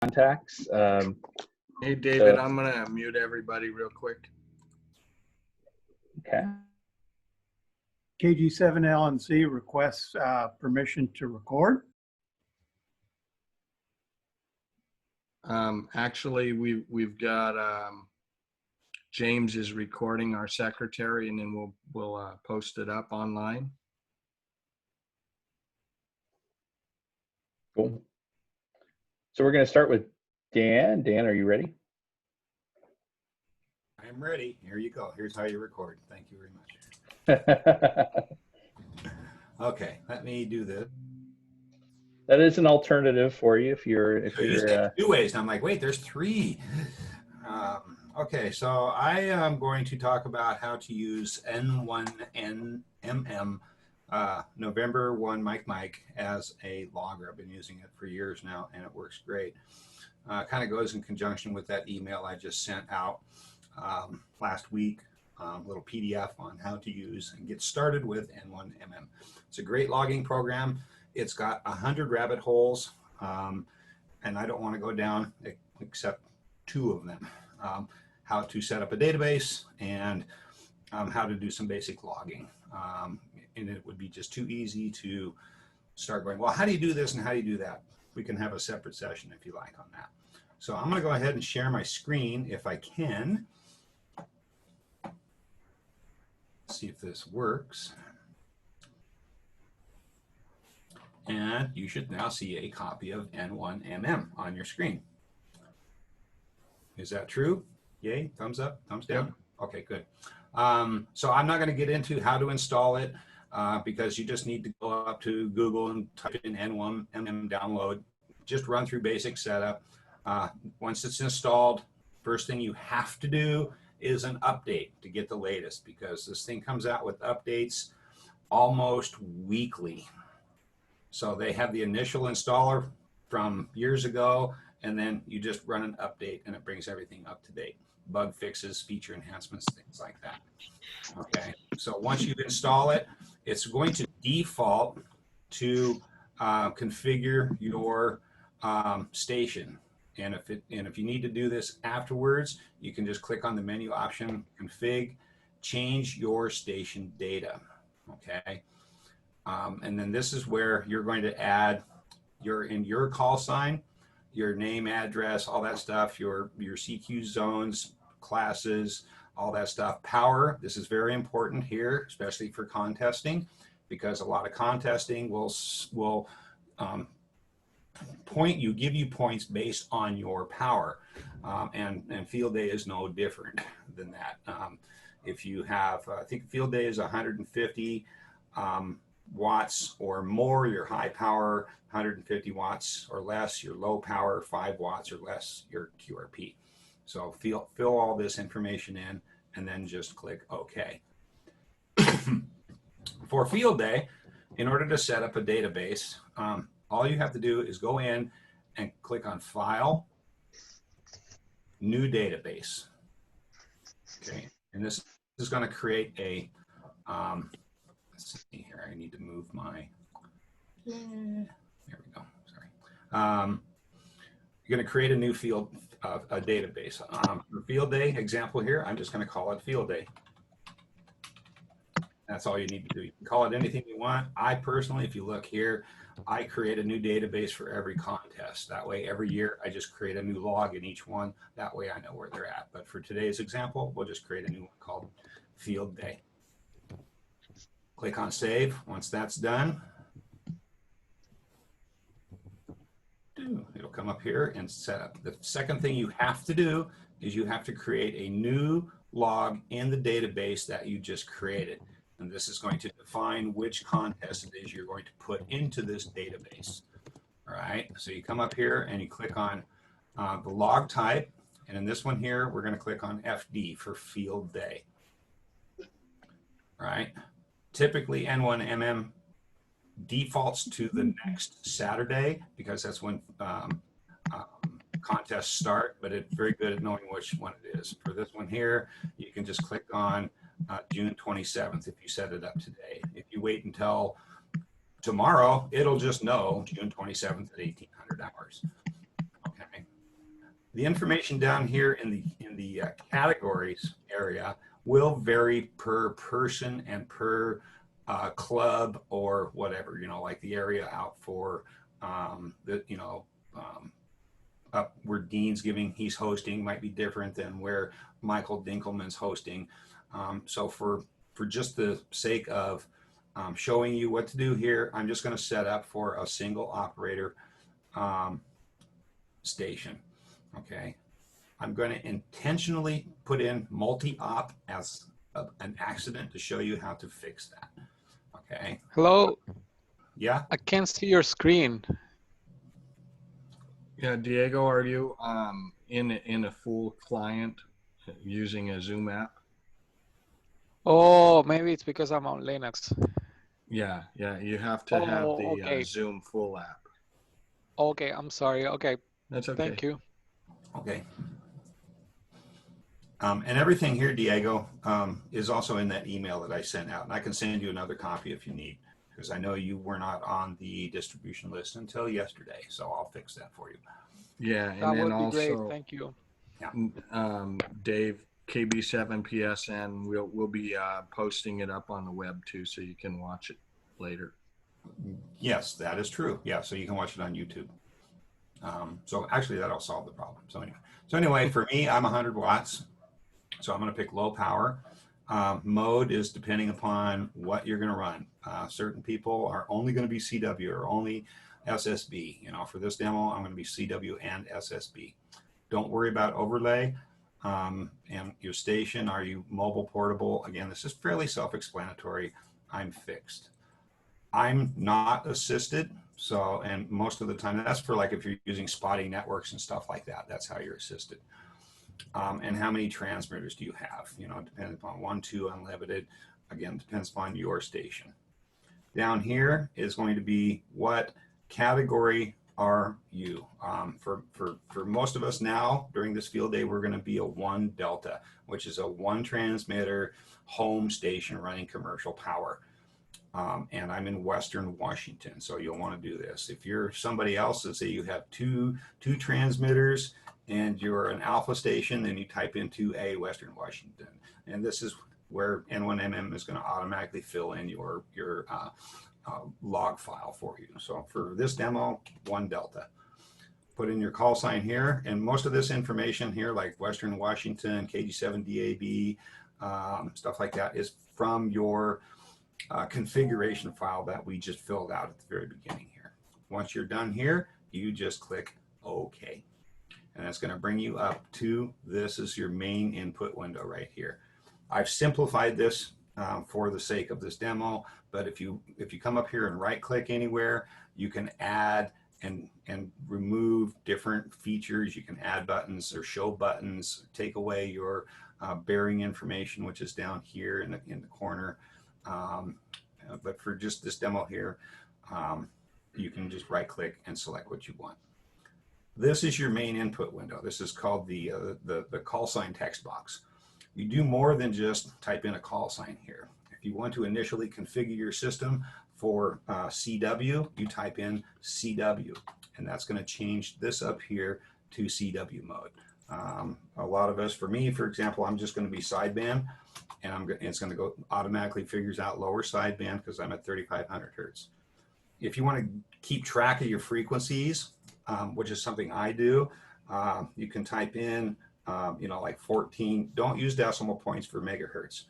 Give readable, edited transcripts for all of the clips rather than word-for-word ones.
contacts. Hey, David, I'm going to mute everybody real quick. Okay. KG7LNC requests permission to record. Actually, we've got James is recording, our secretary, and then we'll post it up online. Cool. So we're going to start with Dan. Dan, are you ready? I'm ready. Here you go. Here's how you record. Thank you very much. Okay, let me do this. That is an alternative for you if you're two ways. And I'm like, wait, there's three. Okay, so I am going to talk about how to use N1NMM November 1 Mike as a logger. I've been using it for years now, and it works great. Kind of goes in conjunction with that email I just sent out last week. Little PDF on how to use and get started with N1MM. It's a great logging program. It's got 100 rabbit holes, and I don't want to go down except two of them. How to set up a database and how to do some basic logging. And it would be just too easy to start going, well, how do you do this and how do you do that? We can have a separate session if you like on that. So I'm going to go ahead and share my screen if I can. See if this works. And you should now see a copy of N1MM on your screen. Is that true? Yay, thumbs up, thumbs down? Yep. Okay, good. So I'm not going to get into how to install it because you just need to go up to Google and type in N1MM download. Just run through basic setup. Once it's installed, first thing you have to do is an update to get the latest, because this thing comes out with updates almost weekly. So they have the initial installer from years ago, and then you just run an update and it brings everything up to date. Bug fixes, feature enhancements, things like that. Okay, so once you install it, it's going to default to configure your station. And if you need to do this afterwards, you can just click on the menu option, config, change your station data. Okay, and then this is where you're going to add your call sign, your name, address, all that stuff, your CQ zones, classes, all that stuff. Power, this is very important here, especially for contesting, because a lot of contesting will give you points based on your power, and field day is no different than that. If you have, I think field day is 150 watts or more, your high power, 150 watts or less, your low power, 5 watts or less, your QRP. So fill all this information in and then just click OK. For field day, in order to set up a database, all you have to do is go in and click on File, New Database. Okay, and this is going to create a, let's see here, I need to move my, there we go, sorry. You're going to create a new field, a database. For field day example here, I'm just going to call it field day. That's all you need to do. You can call it anything you want. I personally, if you look here, I create a new database for every contest. That way, every year, I just create a new log in each one. That way, I know where they're at. But for today's example, we'll just create a new one called Field Day. Click on Save. Once that's done, it'll come up here and set up. The second thing you have to do is you have to create a new log in the database that you just created. And this is going to define which contest it is you're going to put into this database. All right, so you come up here and you click on the log type. And in this one here, we're going to click on FD for field day. All right, typically N1MM defaults to the next Saturday because that's when contests start, but it's very good at knowing which one it is. For this one here, you can just click on June 27th if you set it up today. If you wait until tomorrow, it'll just know June 27th at 1800 hours. Okay, The information down here in the categories area will vary per person and per club or whatever, you know, like the area out for up where Dean's he's hosting might be different than where Michael Dinkelman's hosting. So for just the sake of showing you what to do here, I'm just going to set up for a single operator station. Okay. I'm going to intentionally put in multi-op as an accident to show you how to fix that. Okay. Hello, Yeah. I can't see your screen. Yeah, Diego, are you in a full client using a Zoom app? Oh, maybe it's because I'm on Linux. Yeah, you have to have the okay. Zoom full app. Okay, I'm sorry. Okay, That's okay. thank you. Okay. And everything here, Diego, is also in that email that I sent out. And I can send you another copy if you need, because I know you were not on the distribution list until yesterday. So I'll fix that for you. Yeah, and That then would be great. also, Thank you. Dave, KB7PSN, we'll be posting it up on the web too, so you can watch it later. Yes, that is true. Yeah, so you can watch it on YouTube. So actually, that'll solve the problem. So anyway, for me, I'm 100 watts. So I'm going to pick low power. Mode is depending upon what you're going to run. Certain people are only going to be CW or only SSB. You know, for this demo, I'm going to be CW and SSB. Don't worry about overlay. And your station, are you mobile portable? Again, this is fairly self-explanatory. I'm fixed. I'm not assisted. So, and most of the time, that's for like if you're using spotty networks and stuff like that, that's how you're assisted. And how many transmitters do you have? You know, it depends upon 1, 2, unlimited. Again, depends upon your station. Down here is going to be what category are you? For most of us now, during this field day, we're going to be a 1 Delta, which is a 1 transmitter home station running commercial power. And I'm in Western Washington, so you'll want to do this. If you're somebody else, let's say you have two transmitters and you're an alpha station, then you type into a Western Washington. And this is where N1MM is going to automatically fill in your log file for you. So for this demo, 1 Delta. Put in your call sign here, and most of this information here, like Western Washington, KG7DAB, stuff like that, is from your configuration file that we just filled out at the very beginning here. Once you're done here, you just click OK. And that's going to bring you up to, this is your main input window right here. I've simplified this for the sake of this demo, but if you come up here and right click anywhere, you can add and remove different features. You can add buttons or show buttons, take away your bearing information, which is down here in the corner. But for just this demo here, you can just right click and select what you want. This is your main input window. This is called the call sign text box. You do more than just type in a call sign here. If you want to initially configure your system for CW, you type in CW, and that's going to change this up here to CW mode. A lot of us, for me, for example, I'm just going to be sideband, and it's going to go automatically figures out lower sideband because I'm at 3,500 hertz. If you want to keep track of your frequencies, which is something I do, you can type in, like 14. Don't use decimal points for megahertz.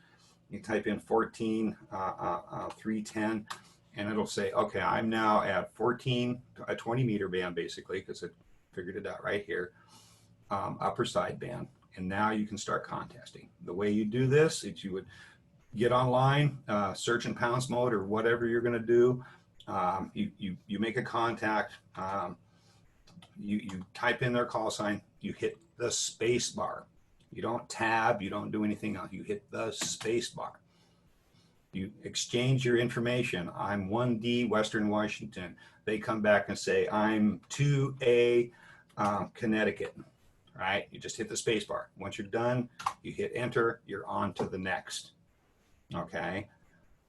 You type in 14, 310, and it'll say, okay, I'm now at 14, a 20 meter band basically, because it figured it out right here, upper sideband. And now you can start contesting. The way you do this is you would get online, search in pounds mode or whatever you're going to do. You make a contact. You type in their call sign. You hit the space bar. You don't tab. You don't do anything else. You hit the space bar. You exchange your information. I'm 1D Western Washington. They come back and say, I'm 2A Connecticut. Right? You just hit the space bar. Once you're done, you hit enter. You're on to the next. Okay.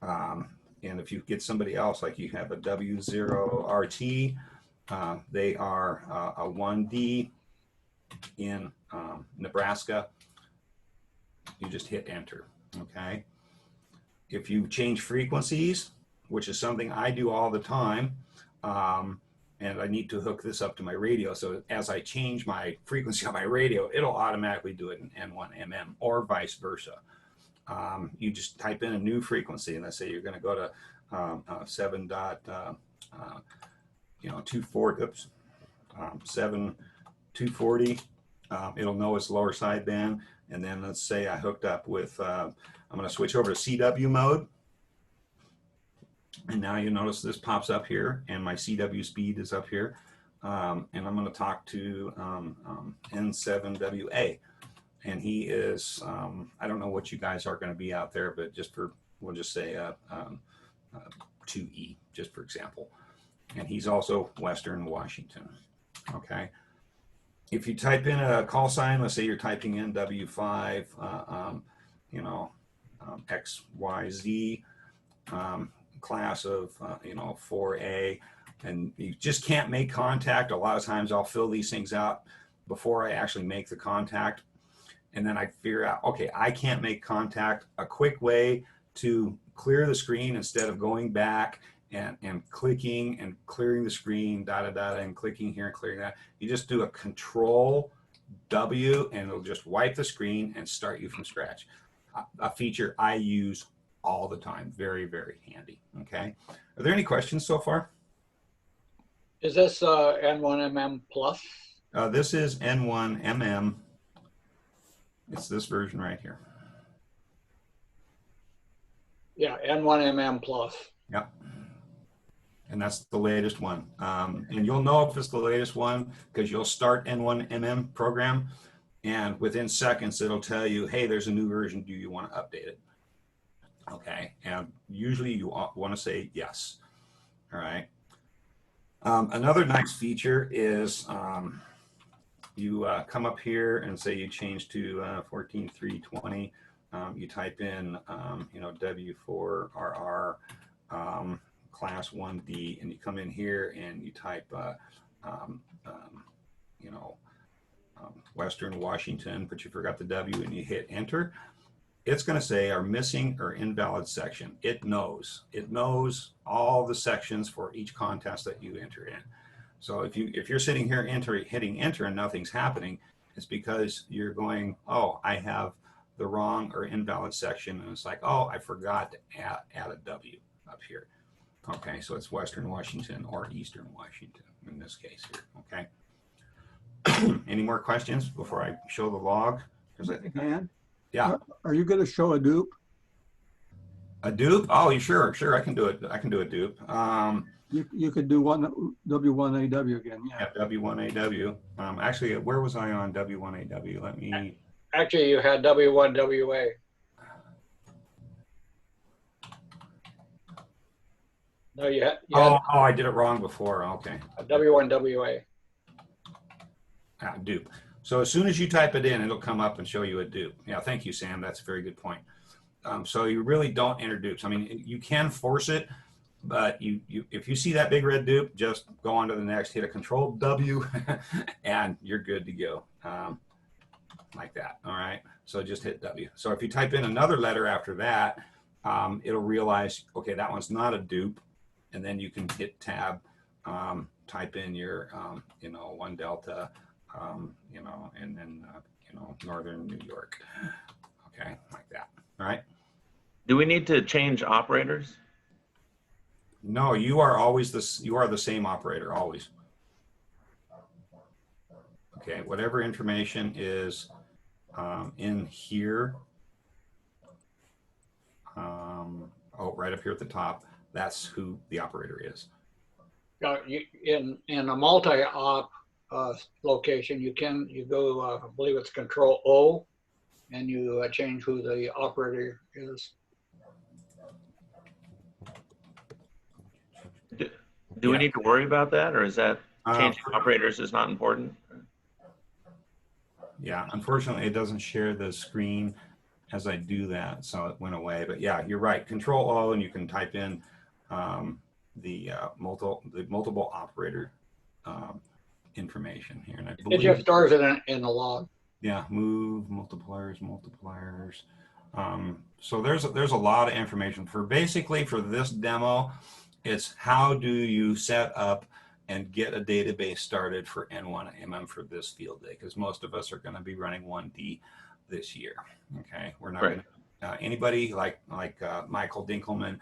And if you get somebody else, like you have a W0RT, they are a 1D in Nebraska, you just hit enter, okay? If you change frequencies, which is something I do all the time, and I need to hook this up to my radio, so as I change my frequency on my radio, it'll automatically do it in N1MM or vice versa. You just type in a new frequency, and let's say you're going to go to 7.240. It'll know it's lower sideband, and then let's say I hooked up with. I'm going to switch over to CW mode, and now you notice this pops up here, and my CW speed is up here, and I'm going to talk to N7WA. And he is, I don't know what you guys are going to be out there, but just for, we'll just say 2E, just for example. And he's also Western Washington, okay? If you type in a call sign, let's say you're typing in W5, XYZ, class of, 4A, and you just can't make contact. A lot of times I'll fill these things out before I actually make the contact. And then I figure out, okay, I can't make contact. A quick way to clear the screen instead of going back and clicking and clearing the screen, and clicking here and clearing that. You just do a Control W and it'll just wipe the screen and start you from scratch. A feature I use all the time. Very, very handy. Okay. Are there any questions so far? Is this N1MM Plus? This is N1MM. It's this version right here. Yeah, N1MM Plus. Yep. And that's the latest one. And you'll know if it's the latest one because you'll start N1MM program, and within seconds it'll tell you, hey, there's a new version. Do you want to update it? Okay. And usually you want to say yes. All right. Another nice feature is you come up here and say you change to 14.320. You type in, W4RR class 1D, and you come in here and you type, Western Washington, but you forgot the W, and you hit enter. It's going to say our missing or invalid section. It knows all the sections for each contest that you enter in. So if you're sitting here hitting enter and nothing's happening, it's because you're going, oh, I have the wrong or invalid section, and it's like, oh, I forgot to add a W up here. Okay, so it's Western Washington or Eastern Washington in this case here. Okay. Any more questions before I show the log? Because I think, Dan, yeah. are you going to show a dupe? A dupe? Oh, sure. I can do it. I can do a dupe. You could do one W1AW again. Yeah. W1AW. Actually, where was I on W1AW? Let me. Actually, you had W1WA. No, you had Oh, I did it wrong before. Okay. W1WA. Dupe. So as soon as you type it in, it'll come up and show you a dupe. Yeah, thank you, Sam. That's a very good point. So you really don't enter dupes. I mean, you can force it, but if you see that big red dupe, just go on to the next, hit a Control W, and you're good to go. Like that. All right. So just hit W. So if you type in another letter after that, it'll realize, okay, that one's not a dupe, and then you can hit Tab, type in your, 1 Delta, and then, Northern New York. Okay, like that. All right. Do we need to change operators? No, you are always you are the same operator, always. Okay, whatever information is in here, right up here at the top, that's who the operator is. In a multi-op location, you go, I believe it's Control O, and you change who the operator is. Do we need to worry about that, or is that changing operators is not important? Yeah, unfortunately, it doesn't share the screen as I do that, so it went away. But yeah, you're right. Control O, and you can type in the multiple operator information here. And I It believe, just stores it in the log. yeah, move, multipliers. So there's a lot of information for basically for this demo. It's how do you set up and get a database started for N1MM for this field day, because most of us are going to be running 1D this year. Okay, we're not Right. going to anybody like Michael Dinkelman,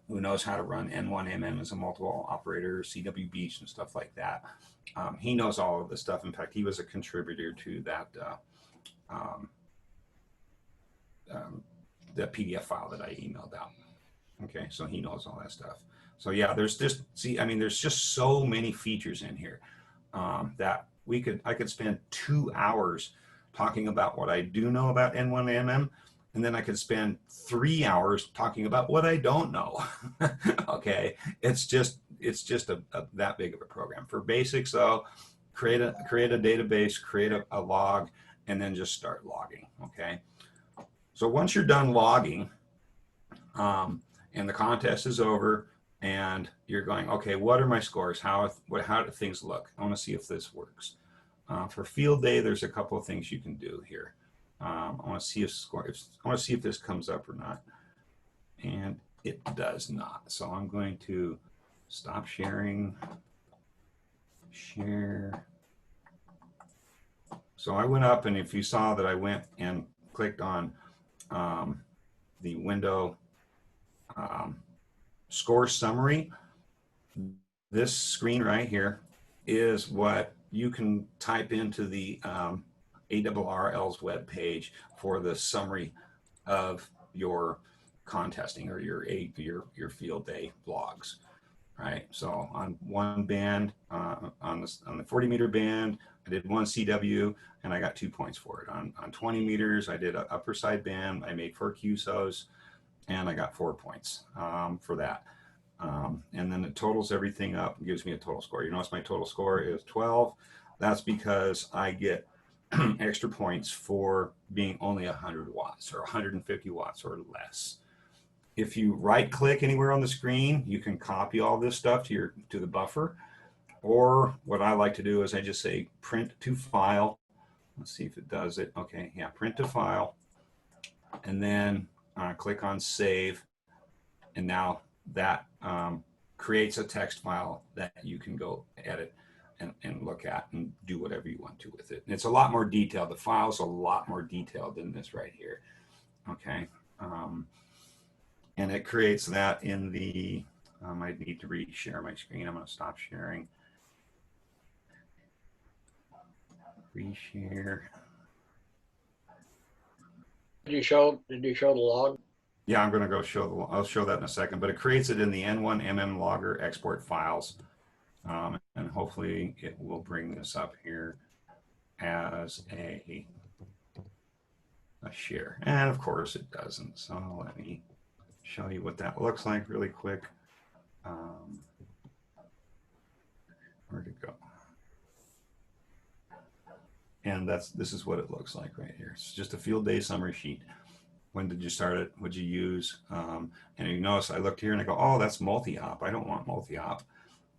who knows how to run N1MM as a multiple operator, CW Beach and stuff like that. He knows all of this stuff. In fact, he was a contributor to that the PDF file that I emailed out. Okay, so he knows all that stuff. So yeah, there's just there's just so many features in here that I could spend 2 hours talking about what I do know about N1MM, and then I could spend 3 hours talking about what I don't know. Okay, it's just that big of a program. For basics though, create a database, create a log, and then just start logging. Okay, so once you're done logging, and the contest is over, and you're going, okay, what are my scores? How do things look? I want to see if this works. For field day, there's a couple of things you can do here. I want to see if this comes up or not, and it does not. So I'm going to stop sharing. Share. So I went up, and if you saw that I went and clicked on the window score summary, this screen right here is what you can type into the ARRL's web page for the summary of your contesting or your field day logs, right? So on one band, on the 40 meter band, I did 1 CW and I got 2 points for it. On 20 meters, I did an upper side band. I made 4 QSOs and I got 4 points for that. And then it totals everything up and gives me a total score. You notice my total score is 12. That's because I get extra points for being only 100 watts or 150 watts or less. If you right click anywhere on the screen, you can copy all this stuff to the buffer. Or what I like to do is I just say print to file. Let's see if it does it. Okay, yeah, print to file. And then click on save. And now that creates a text file that you can go edit and look at and do whatever you want to with it. And it's a lot more detailed. The file's a lot more detailed than this right here. Okay. And it creates that in the, I need to reshare my screen. I'm going to stop sharing. Reshare. Did you show the log? Yeah, I'm going to go I'll show that in a second, but it creates it in the N1MM logger export files. And hopefully it will bring this up here as a share. And of course it doesn't. So let me show you what that looks like really quick. Where'd it go? And this is what it looks like right here. It's just a field day summary sheet. When did you start it? What'd you use? And you notice I looked here and I go, oh, that's multi-op. I don't want multi-op.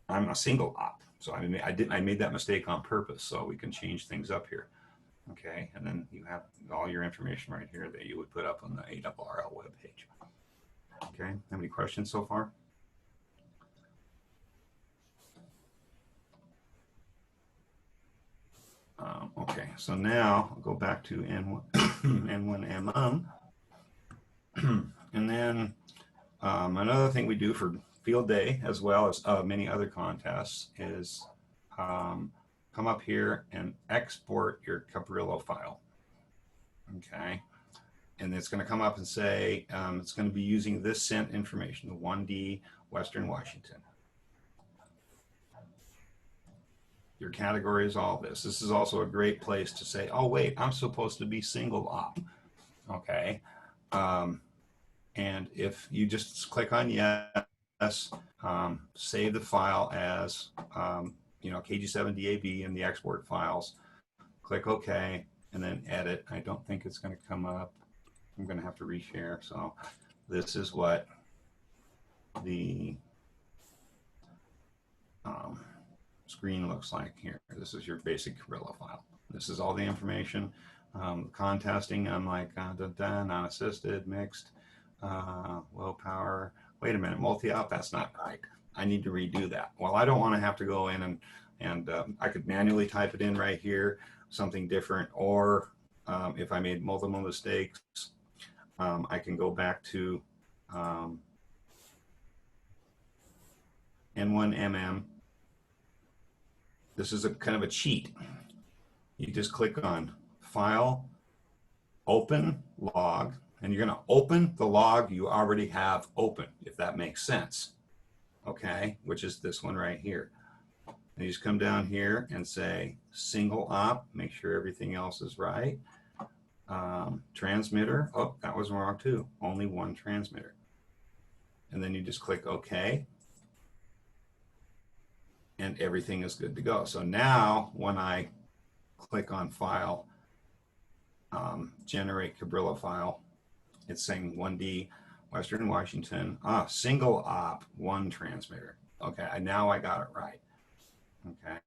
I'm a single op. So I made that mistake on purpose, so we can change things up here. Okay, and then you have all your information right here that you would put up on the ARRL webpage. Okay, have any questions so far? Okay, so now I'll go back to N1MM. And then another thing we do for field day, as well as many other contests, is come up here and export your Cabrillo file. Okay, and it's going to come up and say it's going to be using this cent information, the 1D Western Washington. Your category is all this. This is also a great place to say, oh wait, I'm supposed to be single op. Okay, and if you just click on yes, save the file as KG7DAB in the export files, click OK, and then edit. I don't think it's going to come up. I'm going to have to reshare. So this is what the screen looks like here. This is your basic Cabrilla file. This is all the information. Contesting, unlike non-assisted, mixed, low power. Wait a minute, multi-op, that's not right. I need to redo that. Well, I don't want to have to go in and I could manually type it in right here, something different, or if I made multiple mistakes, I can go back to N1MM. This is a kind of a cheat. You just click on File, Open Log, and you're going to open the log you already have open, if that makes sense. Okay, which is this one right here. And you just come down here and say single op, make sure everything else is right. Transmitter, oh, that was wrong too. Only one transmitter. And then you just click OK. And everything is good to go. So now when I click on File, Generate Cabrilla File, it's saying 1D, Western Washington, single op, one transmitter. Okay, now I got it right. Okay.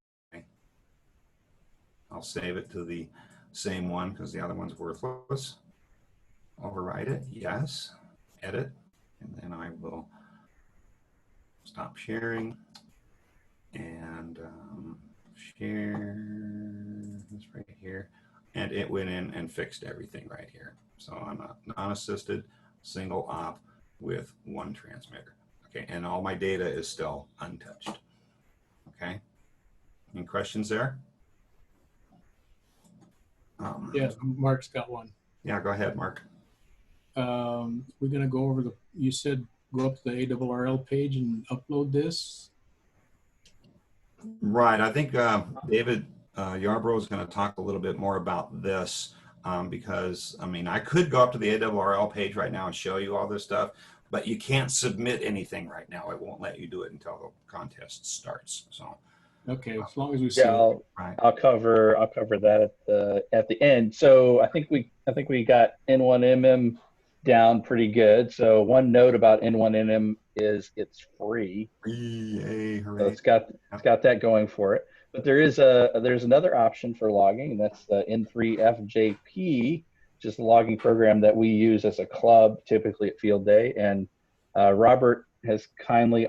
I'll save it to the same one because the other one's worthless. Overwrite it, yes. Edit, and then I will stop sharing and share this right here. And it went in and fixed everything right here. So I'm a non-assisted single op with one transmitter. Okay, and all my data is still untouched. Okay, any questions there? Yeah, Mark's got one. Yeah, go ahead, Mark. We're gonna go over you said go up to the ARRL page and upload this. Right, I think David Yarbrough is going to talk a little bit more about this because, I mean, I could go up to the ARRL page right now and show you all this stuff, but you can't submit anything right now. It won't let you do it until the contest starts. So, okay, as long as we see Yeah, it. right. I'll cover that at the end. So I think we got N1MM down pretty good. So one note about N1MM is it's free. Yay, So hooray. it's got that going for it. But there's another option for logging, and that's the N3FJP, which is the logging program that we use as a club, typically at field day. And Robert has kindly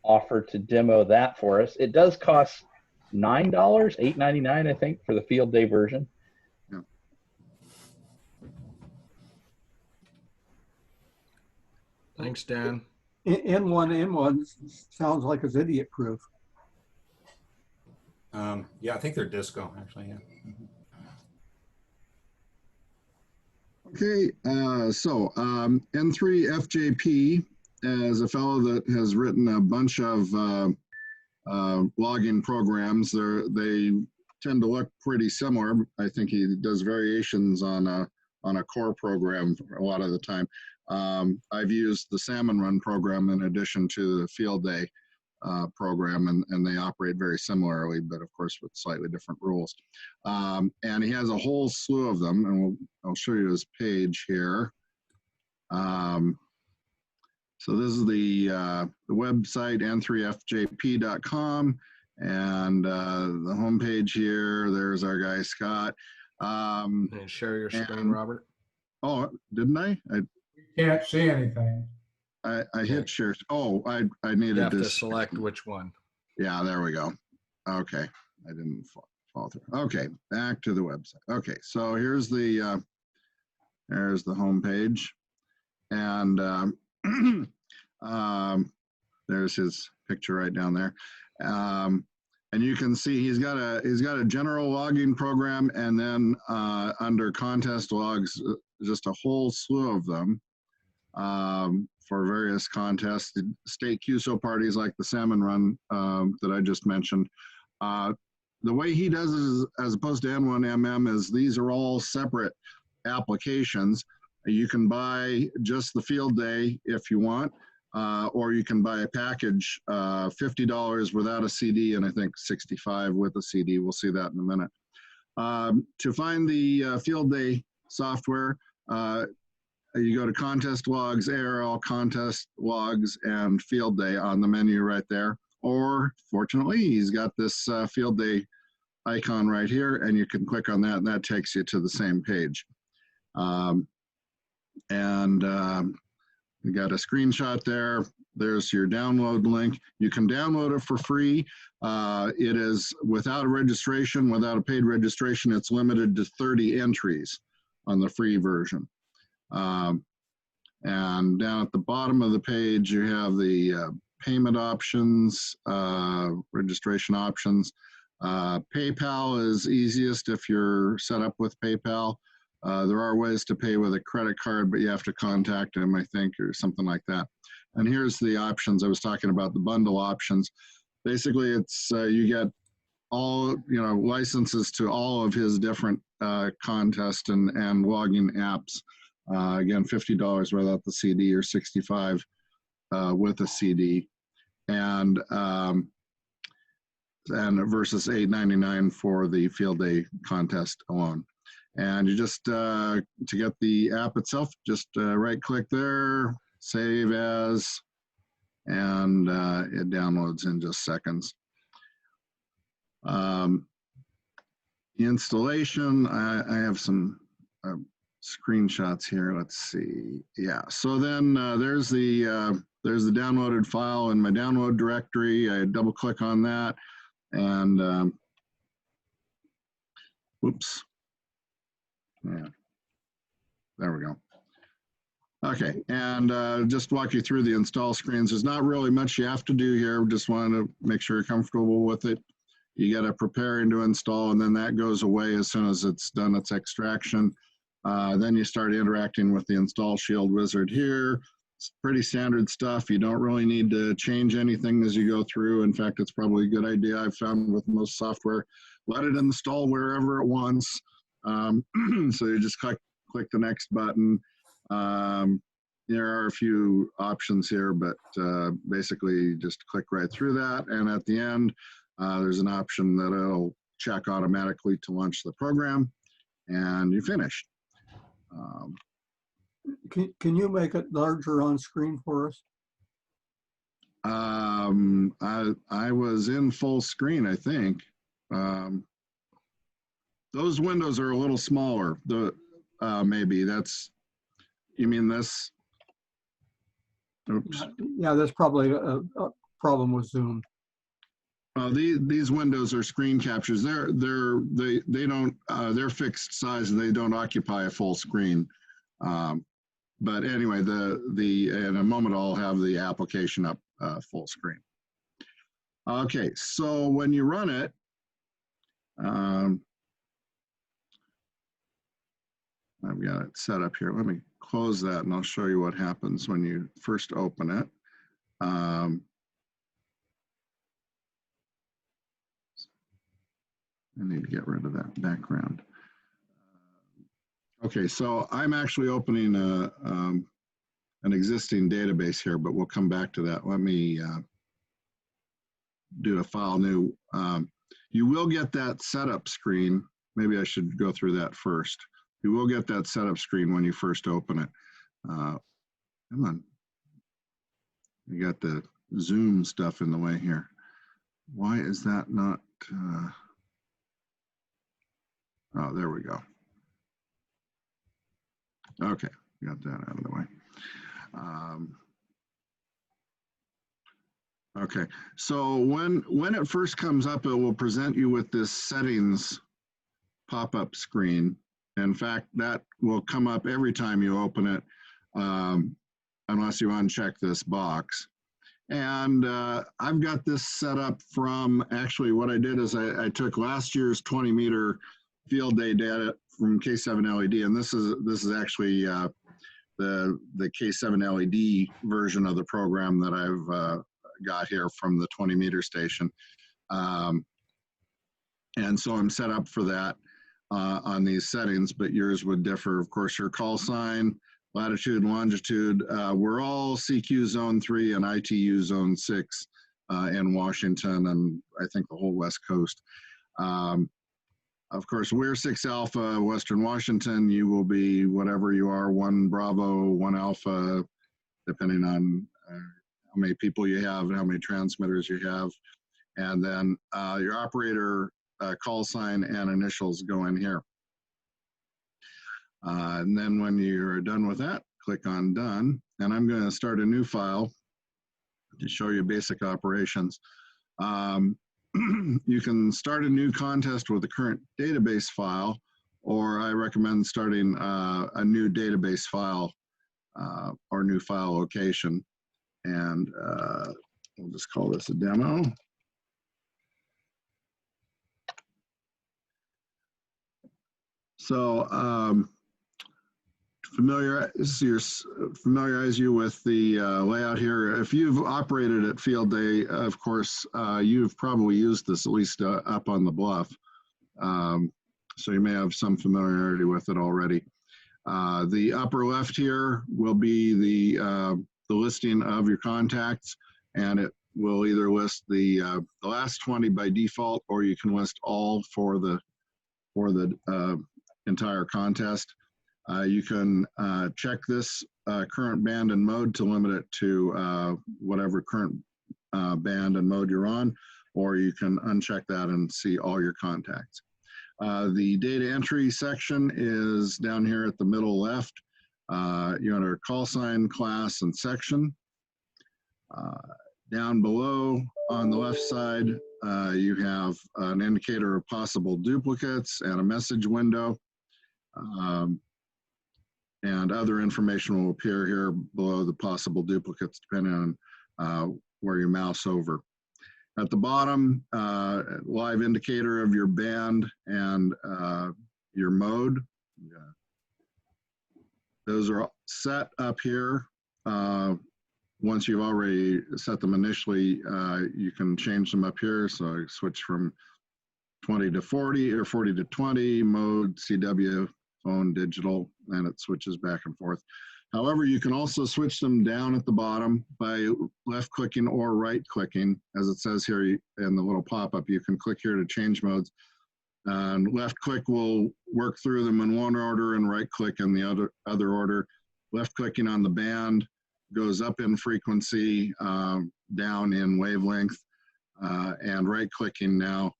offered to demo that for us. It does cost $9, $8.99, I think, for the field day version. Yeah. Thanks, Dan. N1M1 sounds like it's idiot proof. Yeah, I think they're disco, actually, yeah. Okay, so N3FJP is a fellow that has written a bunch of logging programs. They tend to look pretty similar. I think he does variations on a core program a lot of the time. I've used the Salmon Run program in addition to the Field Day program, and they operate very similarly, but of course with slightly different rules. And he has a whole slew of them, and I'll show you his page here. So this is the website, n3fjp.com, and the homepage here. There's our guy Scott. And share your screen, Robert. Oh, didn't I? Can't see anything. I hit share. Oh, I needed You have to this. select which one. Yeah, there we go. Okay, I didn't fall through. Okay, back to the website. Okay, so here's the home page, and there's his picture right down there, and you can see he's got a general logging program, and then under contest logs, just a whole slew of them. For various contests, state QSO parties like the Salmon Run that I just mentioned. The way he does it, as opposed to N1MM, is these are all separate applications. You can buy just the field day if you want, or you can buy a package, $50 without a CD, and I think $65 with a CD. We'll see that in a minute. To find the field day software, you go to contest logs, ARRL contest logs, and field day on the menu right there, or fortunately, he's got this field day icon right here, and you can click on that, and that takes you to the same page. You got a screenshot there. There's your download link. You can download it for free. It is without a registration, without a paid registration. It's limited to 30 entries on the free version. And down at the bottom of the page, you have the payment options, registration options. PayPal is easiest if you're set up with PayPal. There are ways to pay with a credit card, but you have to contact them, I think, or something like that. And here's the options. I was talking about the bundle options. Basically, it's you get all, licenses to all of his different contest and logging apps. Again, $50 without the CD, or $65 with a CD, and versus $8.99 for the field day contest alone. And you just to get the app itself, just right click there, save as, and it downloads in just seconds. Installation, I have some screenshots here. Let's see. Yeah. So then there's the downloaded file in my download directory. I double click on that, and whoops. Yeah. There we go. Okay, and just walk you through the install screens. There's not really much you have to do here. Just wanted to make sure you're comfortable with it. You got to prepare and to install, and then that goes away as soon as it's done its extraction. Then you start interacting with the install shield wizard here. It's pretty standard stuff. You don't really need to change anything as you go through. In fact, it's probably a good idea, I've found with most software. Let it install wherever it wants. So you just click the next button. There are a few options here, but basically just click right through that. And at the end, there's an option that it'll check automatically to launch the program, and you finished. Can you make it larger on screen for us? I was in full screen, I think. Those windows are a little smaller. Maybe that's, you mean this? Oops. Yeah, that's probably a problem with Zoom. These windows are screen captures. They don't they're fixed size and they don't occupy a full screen. But anyway, in a moment I'll have the application up full screen. Okay, so when you run it, I've got it set up here. Let me close that and I'll show you what happens when you first open it. I need to get rid of that background. Okay, so I'm actually opening an existing database here, but we'll come back to that. Let me do a file new. You will get that setup screen. Maybe I should go through that first. You will get that setup screen when you first open it. Come on. You got the Zoom stuff in the way here. Why is that not? Oh, there we go. Okay, got that out of the way. Okay, so when it first comes up, it will present you with this settings pop-up screen. In fact, that will come up every time you open it, unless you uncheck this box. And I've got this set up from, actually what I did is I took last year's 20-meter field day data from K7 LED, and this is actually the K7 LED version of the program that I've got here from the 20-meter station. And so I'm set up for that on these settings, but yours would differ. Of course, your call sign, latitude and longitude, we're all CQ Zone 3 and ITU Zone 6 in Washington and I think the whole West Coast. Of course, we're 6 Alpha, Western Washington. You will be whatever you are, 1 Bravo, 1 Alpha, depending on how many people you have and how many transmitters you have. And then your operator call sign and initials go in here. And then when you're done with that, click on done. And I'm going to start a new file to show you basic operations. You can start a new contest with a current database file, or I recommend starting a new database file or new file location. And we'll just call this a demo. So familiarize you with the layout here. If you've operated at field day, of course, you've probably used this at least up on the bluff. So you may have some familiarity with it already. The upper left here will be the listing of your contacts, and it will either list the last 20 by default, or you can list all for the entire contest. You can check this current band and mode to limit it to whatever current band and mode you're on, or you can uncheck that and see all your contacts. The data entry section is down here at the middle left. You enter call sign, class, and section. Down below on the left side, you have an indicator of possible duplicates and a message window. And other information will appear here below the possible duplicates depending on where you mouse over. At the bottom, live indicator of your band and your mode. Those are set up here. Once you've already set them initially, you can change them up here. So I switch from 20 to 40 or 40 to 20, mode, CW, phone, digital, and it switches back and forth. However, you can also switch them down at the bottom by left-clicking or right-clicking. As it says here in the little pop-up, you can click here to change modes. And left-click will work through them in one order, and right-click in the other order. Left-clicking on the band goes up in frequency, down in wavelength, and right-clicking now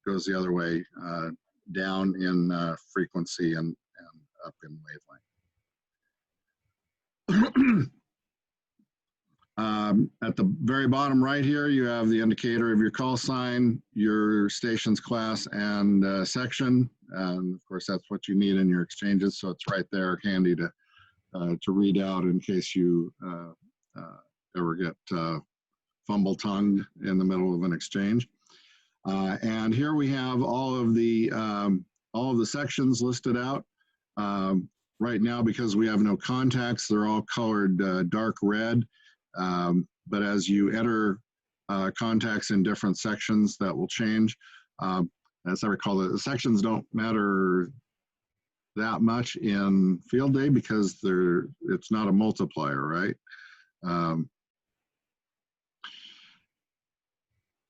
goes the other way, down in frequency and up in wavelength. At the very bottom right here, you have the indicator of your call sign, your station's class, and section. And of course, that's what you need in your exchanges. So it's right there, handy to read out in case you ever get fumble-tongued in the middle of an exchange. And here we have all of the sections listed out. Right now, because we have no contacts, they're all colored dark red. But as you enter contacts in different sections, that will change. As I recall, the sections don't matter that much in field day because it's not a multiplier, right?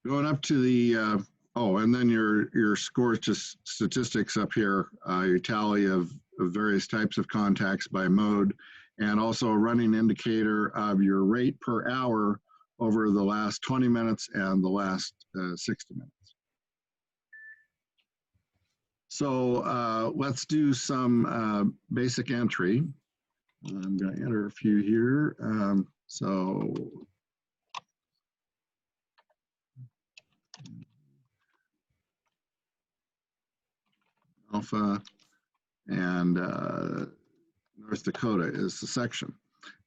Going up to the and then your scores, just statistics up here, your tally of various types of contacts by mode, and also a running indicator of your rate per hour over the last 20 minutes and the last 60 minutes. So let's do some basic entry. I'm going to enter a few here. So Alpha and North Dakota is the section,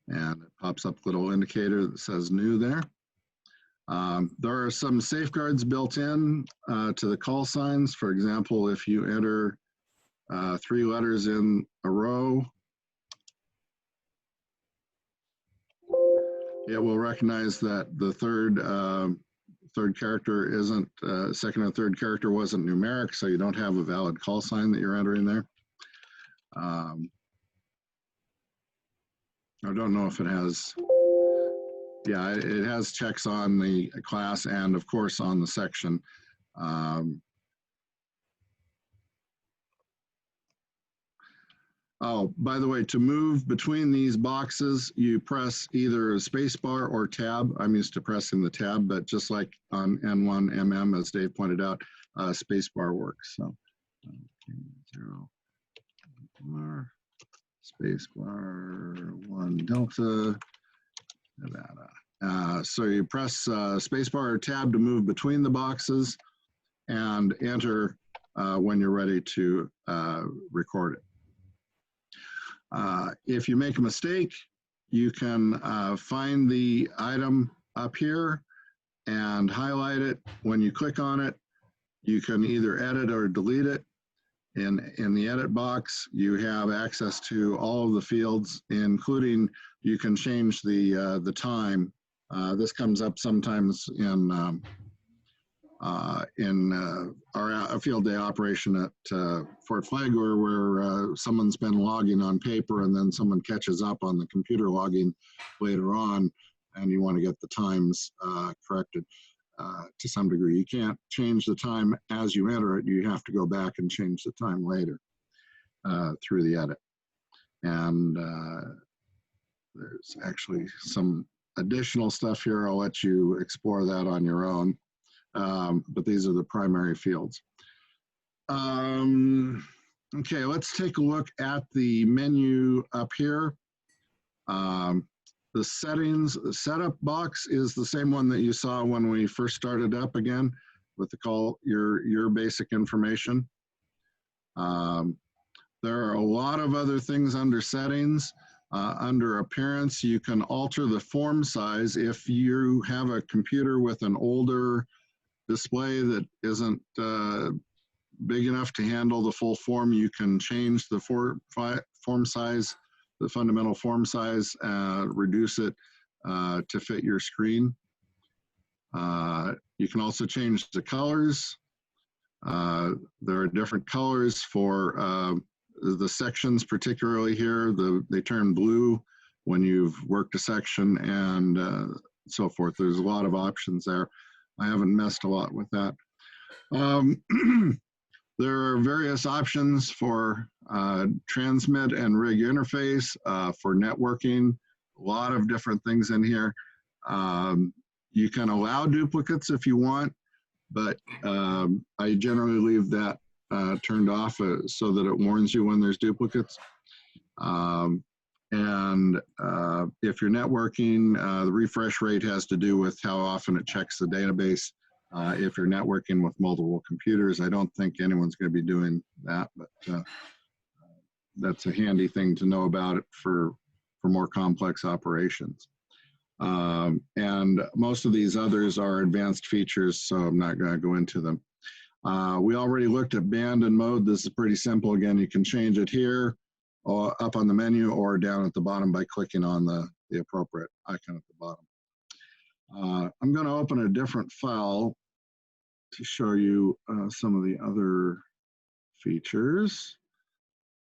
and it pops up a little indicator that says new there. There are some safeguards built in to the call signs. For example, if you enter 3 letters in a row, it will recognize that the third character isn't, second and third character wasn't numeric, so you don't have a valid call sign that you're entering there. I don't know if it has, yeah, it has checks on the class and of course on the section. Oh, by the way, to move between these boxes, you press either a space bar or tab. I'm used to pressing the tab, but just like on N1MM, as Dave pointed out, space bar works. So, okay, 0, bar, space bar, 1 delta, Nevada. So you press space bar or tab to move between the boxes and enter when you're ready to record it. If you make a mistake, you can find the item up here and highlight it. When you click on it, you can either edit or delete it. In the edit box, you have access to all of the fields, including you can change the time. This comes up sometimes in our field day operation at Fort Flagler, where someone's been logging on paper and then someone catches up on the computer logging later on, and you want to get the times corrected to some degree. You can't change the time as you enter it. You have to go back and change the time later through the edit. And there's actually some additional stuff here. I'll let you explore that on your own. But these are the primary fields. Okay, let's take a look at the menu up here. The settings, the setup box is the same one that you saw when we first started up again with the call, your basic information. There are a lot of other things under settings. Under appearance, you can alter the form size. If you have a computer with an older display that isn't big enough to handle the full form, you can change the form size, the fundamental form size, reduce it to fit your screen. You can also change the colors. There are different colors for the sections, particularly here. They turn blue when you've worked a section and so forth. There's a lot of options there. I haven't messed a lot with that. There are various options for transmit and rig interface, for networking, a lot of different things in here. You can allow duplicates if you want, but I generally leave that turned off so that it warns you when there's duplicates. And if you're networking, the refresh rate has to do with how often it checks the database. If you're networking with multiple computers, I don't think anyone's going to be doing that, but that's a handy thing to know about it for more complex operations. And most of these others are advanced features, so I'm not going to go into them. We already looked at band and mode. This is pretty simple. Again, you can change it here, or up on the menu, or down at the bottom by clicking on the appropriate icon at the bottom. I'm going to open a different file to show you some of the other features.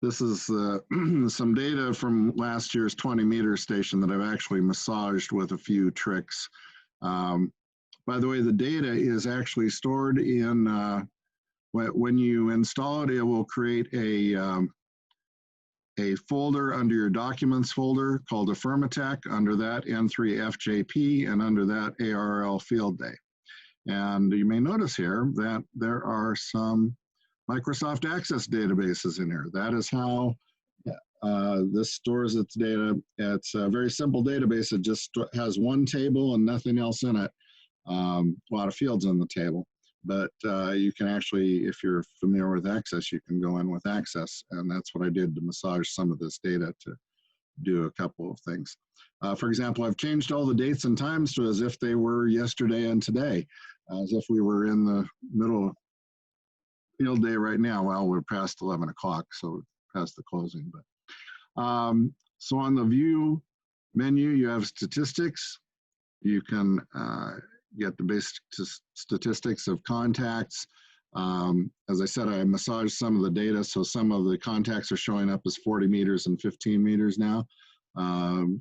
This is some data from last year's 20-meter station that I've actually massaged with a few tricks. By the way, the data is actually stored in, when you install it, it will create a folder under your documents folder called Affirmatech, under that N3FJP, and under that ARL Field Day. And you may notice here that there are some Microsoft Access databases in here. That is how this stores its data. It's a very simple database. It just has one table and nothing else in it. A lot of fields in the table. But you can actually, if you're familiar with Access, you can go in with Access. And that's what I did to massage some of this data to do a couple of things. For example, I've changed all the dates and times to as if they were yesterday and today, as if we were in the middle of field day right now. Well, we're past 11 o'clock, so past the closing. But so on the view menu, you have statistics. You can get the basic statistics of contacts. As I said, I massaged some of the data, so some of the contacts are showing up as 40 meters and 15 meters now,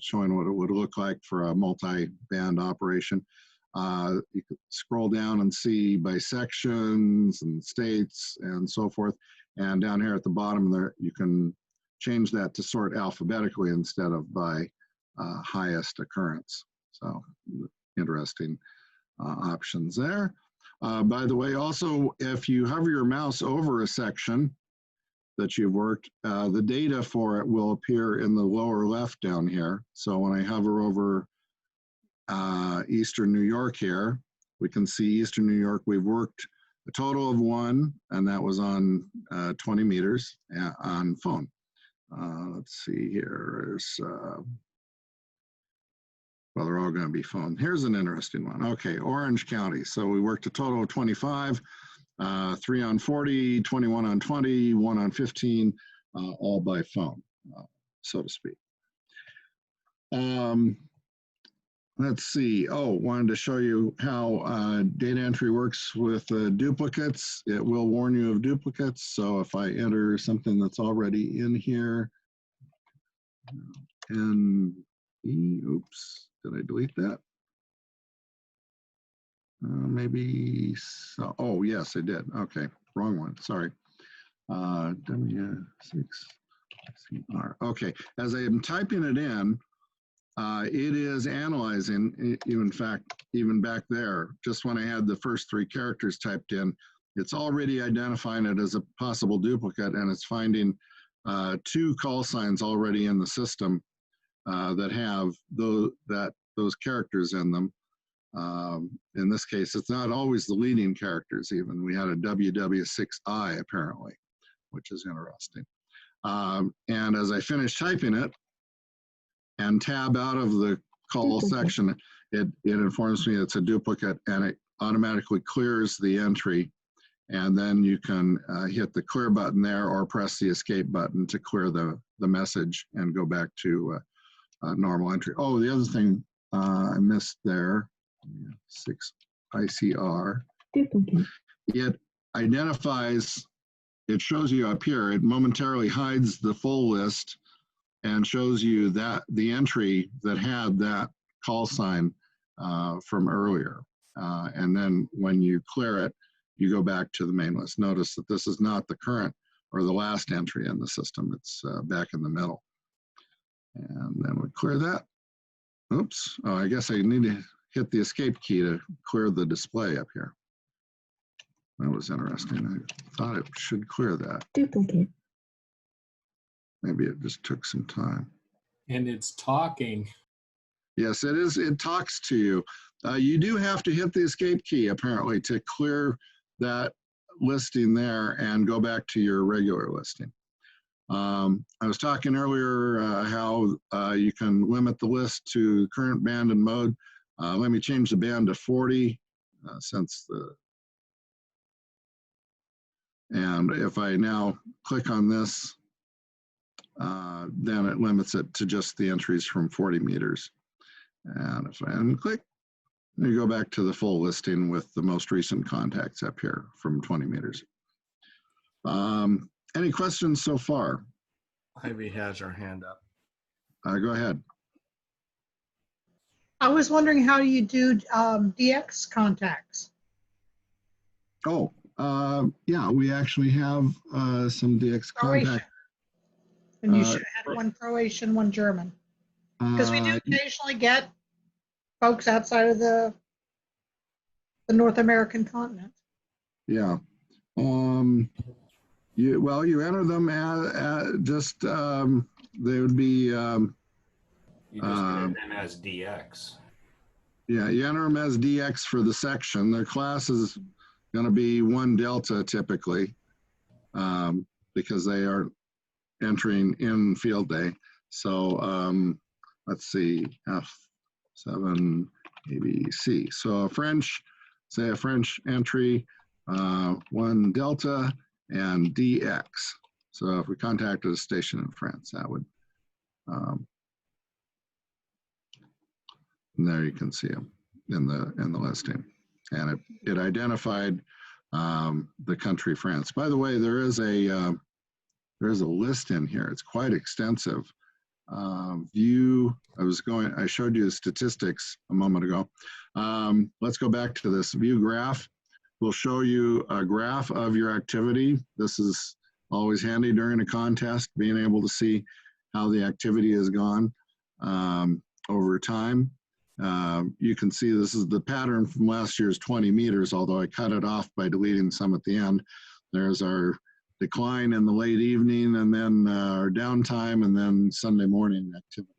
showing what it would look like for a multi-band operation. You could scroll down and see by sections and states and so forth. And down here at the bottom there, you can change that to sort alphabetically instead of by highest occurrence. So interesting options there. By the way, also, if you hover your mouse over a section that you've worked, the data for it will appear in the lower left down here. So when I hover over Eastern New York here, we can see Eastern New York, we've worked a total of 1, and that was on 20 meters on phone. Let's see here. There's, well, they're all going to be phone. Here's an interesting one. Okay, Orange County. So we worked a total of 25, 3 on 40, 21 on 20, 1 on 15, all by phone, so to speak. Let's see. Oh, wanted to show you how data entry works with duplicates. It will warn you of duplicates. So if I enter something that's already in here, and oops, did I delete that? Maybe so. Oh, yes, I did. Okay, wrong one. Sorry. W6CR. Okay, as I am typing it in, it is analyzing, in fact, even back there, just when I had the first 3 characters typed in, it's already identifying it as a possible duplicate, and it's finding 2 call signs already in the system that have those characters in them. In this case, it's not always the leading characters even. We had a WW6I apparently, which is interesting. And as I finish typing it and tab out of the call section, it informs me it's a duplicate, and it automatically clears the entry. And then you can hit the clear button there or press the escape button to clear the message and go back to normal entry. Oh, the other thing I missed there, 6 ICR. Duplicate. It identifies, it shows you up here, it momentarily hides the full list and shows you that the entry that had that call sign from earlier. And then when you clear it, you go back to the main list. Notice that this is not the current or the last entry in the system. It's back in the middle. And then we clear that. Oops. Oh, I guess I need to hit the escape key to clear the display up here. That was interesting. I thought it should clear that. Duplicate. Maybe it just took some time. And it's talking. Yes, it is. It talks to you. You do have to hit the escape key, apparently, to clear that listing there and go back to your regular listing. I was talking earlier how you can limit the list to current band and mode. Let me change the band to 40 and if I now click on this, then it limits it to just the entries from 40 meters. And if I unclick, you go back to the full listing with the most recent contacts up here from 20 meters. Any questions so far? Ivy has her hand up. Go ahead. I was wondering, how do you do DX contacts? Oh, yeah, we actually have some DX contacts. And you should have had one Croatian, one German. Because we do occasionally get folks outside of the North American continent. Yeah. You enter them as just, they would be. You just enter them as DX. Yeah, you enter them as DX for the section. Their class is going to be 1 Delta typically, because they are entering in field day. So let's see, F7 ABC. So a French, say a French entry, 1 Delta and DX. So if we contacted a station in France, that would, and there you can see them in the listing. And it identified the country France. By the way, there's a list in here. It's quite extensive. I showed you the statistics a moment ago. Let's go back to this view graph. We'll show you a graph of your activity. This is always handy during a contest, being able to see how the activity has gone over time. You can see this is the pattern from last year's 20 meters, although I cut it off by deleting some at the end. There's our decline in the late evening, and then our downtime, and then Sunday morning activity.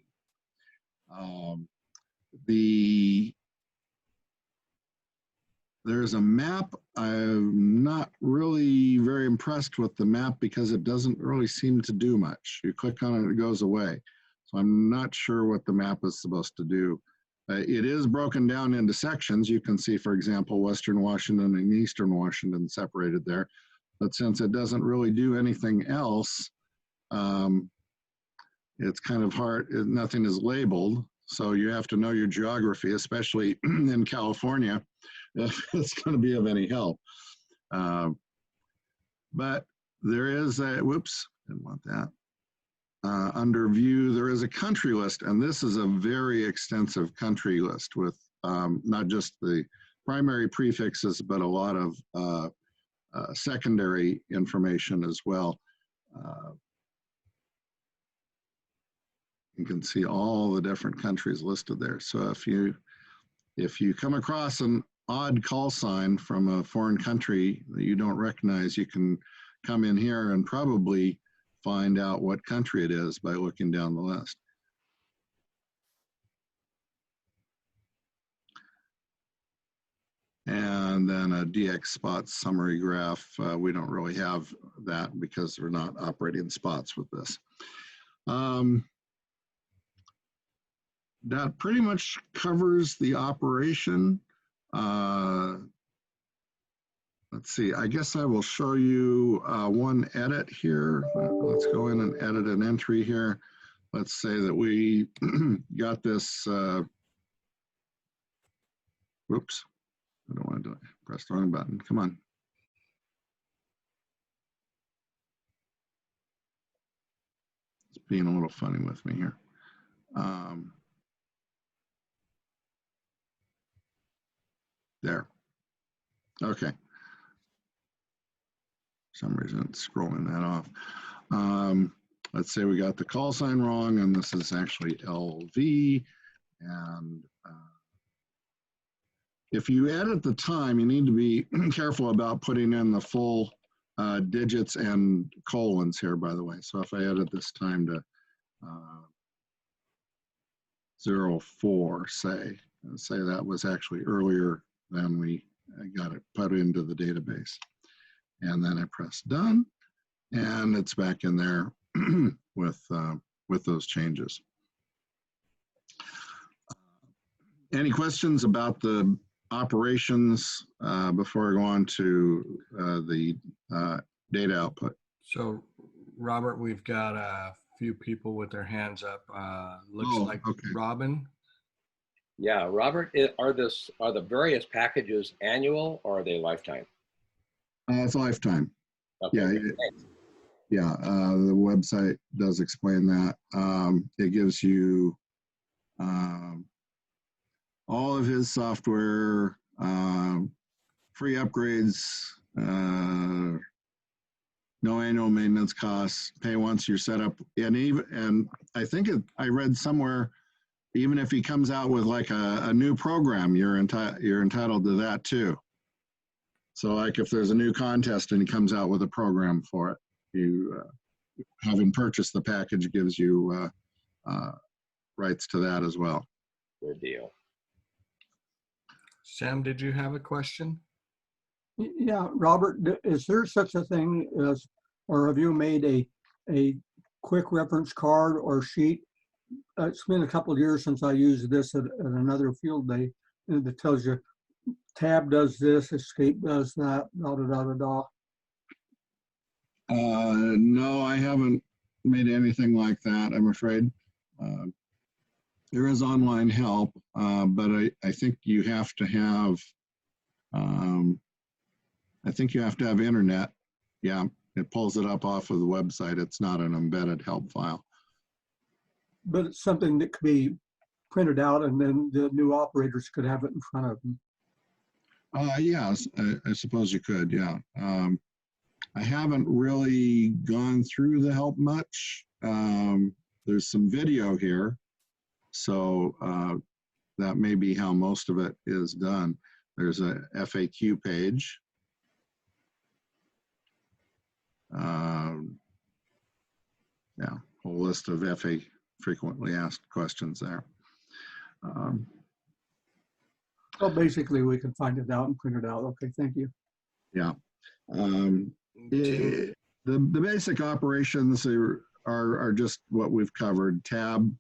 There's a map. I'm not really very impressed with the map because it doesn't really seem to do much. You click on it, it goes away. So I'm not sure what the map is supposed to do. It is broken down into sections. You can see, for example, Western Washington and Eastern Washington separated there. But since it doesn't really do anything else, it's kind of hard. Nothing is labeled. So you have to know your geography, especially in California, if it's going to be of any help. But there is a, whoops, didn't want that. Under view, there is a country list, and this is a very extensive country list with not just the primary prefixes, but a lot of secondary information as well. You can see all the different countries listed there. So if you come across an odd call sign from a foreign country that you don't recognize, you can come in here and probably find out what country it is by looking down the list. And then a DX spots summary graph. We don't really have that because we're not operating spots with this. That pretty much covers the operation. Let's see, I guess I will show you one edit here. Let's go in and edit an entry here. Let's say that we got this, whoops, I don't want to do it. Press the wrong button, come on. It's being a little funny with me here. There, okay. For some reason it's scrolling that off. Let's say we got the call sign wrong, and this is actually LV. And if you edit the time, you need to be careful about putting in the full digits and colons here, by the way. So if I edit this time to 04, say that was actually earlier than we got it put into the database. And then I press done, and it's back in there with those changes. Any questions about the operations before I go on to the data output? So, Robert, we've got a few people with their hands up. Looks like okay. Robin. Yeah, Robert, are the various packages annual or are they lifetime? It's lifetime. Okay. Yeah, the website does explain that. It gives you all of his software, free upgrades, no annual maintenance costs, pay once you're set up, and I think I read somewhere, even if he comes out with like a new program, you're entitled to that too. So like if there's a new contest and he comes out with a program for it, you having purchased the package gives you rights to that as well. Good deal. Sam, did you have a question? Yeah, Robert, is there such a thing as, or have you made a quick reference card or sheet? It's been a couple of years since I used this at another field day, and it tells you tab does this, escape does that, da da da da da. No, I haven't made anything like that, I'm afraid. There is online help, but I think you have to have, internet. Yeah, it pulls it up off of the website. It's not an embedded help file. But it's something that could be printed out and then the new operators could have it in front of them. Yes, I suppose you could, yeah. I haven't really gone through the help much. There's some video here, so that may be how most of it is done. There's a FAQ page. Yeah, whole list of frequently asked questions there. Well, basically, we can find it out and print it out. Okay, thank you. Yeah. The basic operations are just what we've covered. Tab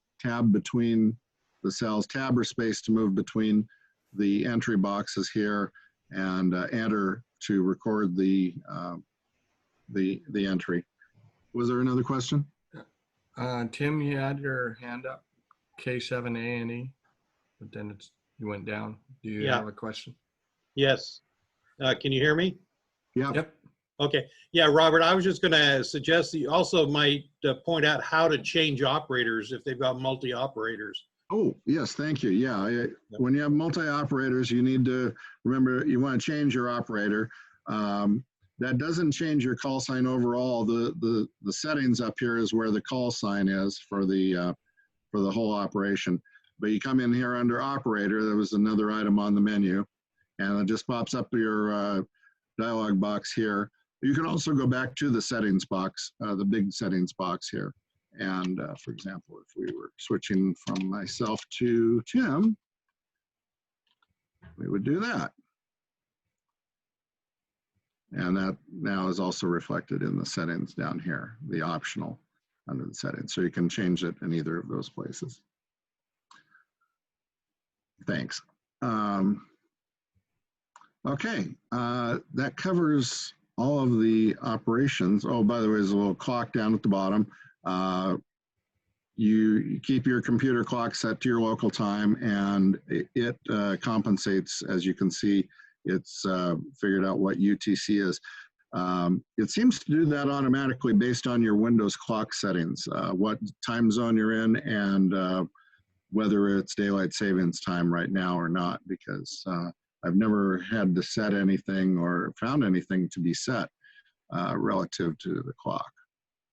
between the cells, tab or space to move between the entry boxes here, and enter to record the entry. Was there another question? Tim, you had your hand up, K7A and E, but then you went down. Do you have a question? Yes. Can you hear me? Yeah. Yep. Okay. Yeah, Robert, I was just going to suggest that you also might point out how to change operators if they've got multi-operators. Oh, yes, thank you. Yeah, when you have multi-operators, you need to remember you want to change your operator. That doesn't change your call sign overall. The settings up here is where the call sign is for the whole operation. But you come in here under operator, there was another item on the menu, and it just pops up your dialog box here. You can also go back to the settings box, the big settings box here. And for example, if we were switching from myself to Tim, we would do that. And that now is also reflected in the settings down here, the optional under the settings. So you can change it in either of those places. Thanks. Okay, that covers all of the operations. Oh, by the way, there's a little clock down at the bottom. You keep your computer clock set to your local time, and it compensates. As you can see, it's figured out what UTC is. It seems to do that automatically based on your Windows clock settings, what time zone you're in, and whether it's daylight savings time right now or not, because I've never had to set anything or found anything to be set relative to the clock.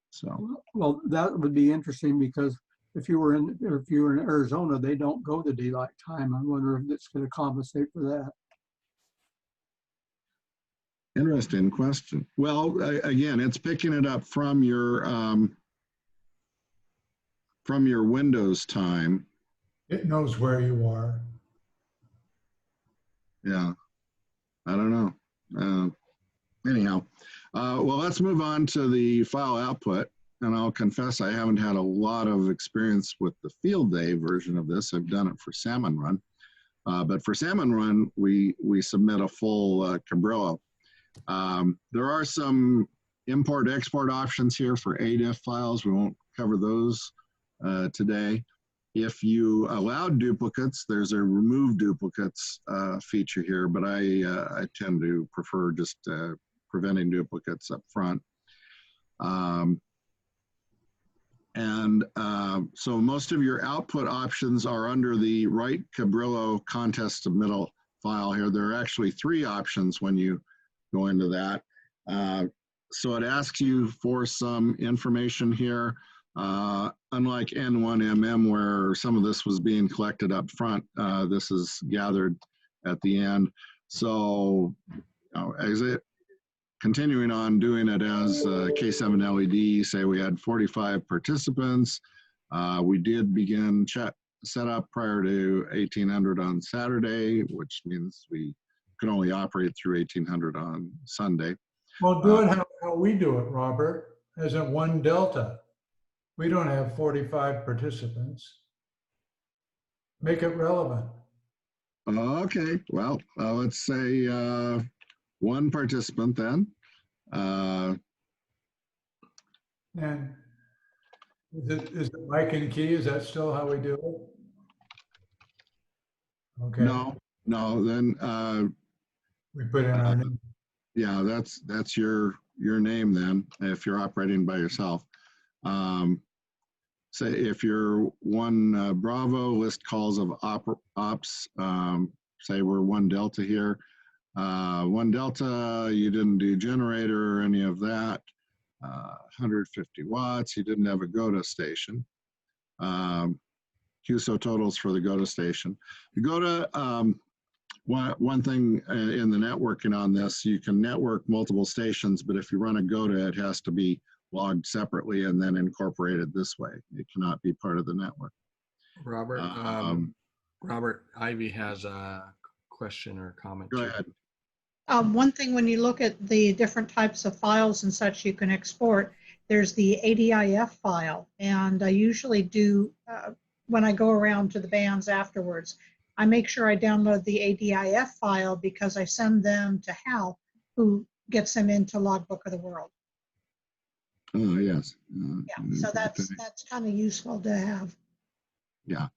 So, well, that would be interesting, because if you were in Arizona, they don't go to daylight time. I wonder if it's going to compensate for that. interesting question. Well, again, it's picking it up from your Windows time. It knows where you are. Yeah, I don't know. Anyhow, well, let's move on to the file output. And I'll confess I haven't had a lot of experience with the field day version of this. I've done it for Salmon Run. But for Salmon Run, we submit a full Cabrillo. There are some import-export options here for ADIF files. We won't cover those today. If you allow duplicates, there's a remove duplicates feature here, but I tend to prefer just preventing duplicates up front. So most of your output options are under the Write Cabrillo contest submittal file here. There are actually 3 options when you go into that. So it asks you for some information here. Unlike N1MM, where some of this was being collected up front, this is gathered at the end. So continuing on doing it as K7 LED, say we had 45 participants. We did begin set up prior to 1800 on Saturday, which means we could only operate through 1800 on Sunday. Well, do it how we do it, Robert, as a 1 delta. We don't have 45 participants. Make it relevant. Okay, well, let's say 1 participant then. And is it mic and key? Is that still how we do it? Okay. No, then we put in our name. Yeah, that's your name then, if you're operating by yourself. Say if you're 1 Bravo, list calls of ops, say we're 1 Delta here, 1 Delta, you didn't do generator or any of that. 150 watts, you didn't have a GOTA station. QSO totals for the GOTA station. The GOTA, one thing in the networking on this, you can network multiple stations, but if you run a GOTA, it has to be logged separately and then incorporated this way. It cannot be part of the network. Robert, Robert, Ivy has a question or comment. Go ahead. One thing, when you look at the different types of files and such you can export, there's the ADIF file. And I usually do, when I go around to the bands afterwards, I make sure I download the ADIF file because I send them to Hal, who gets them into Logbook of the World. Oh, yes. Yeah, so that's kind of useful to have. Yeah.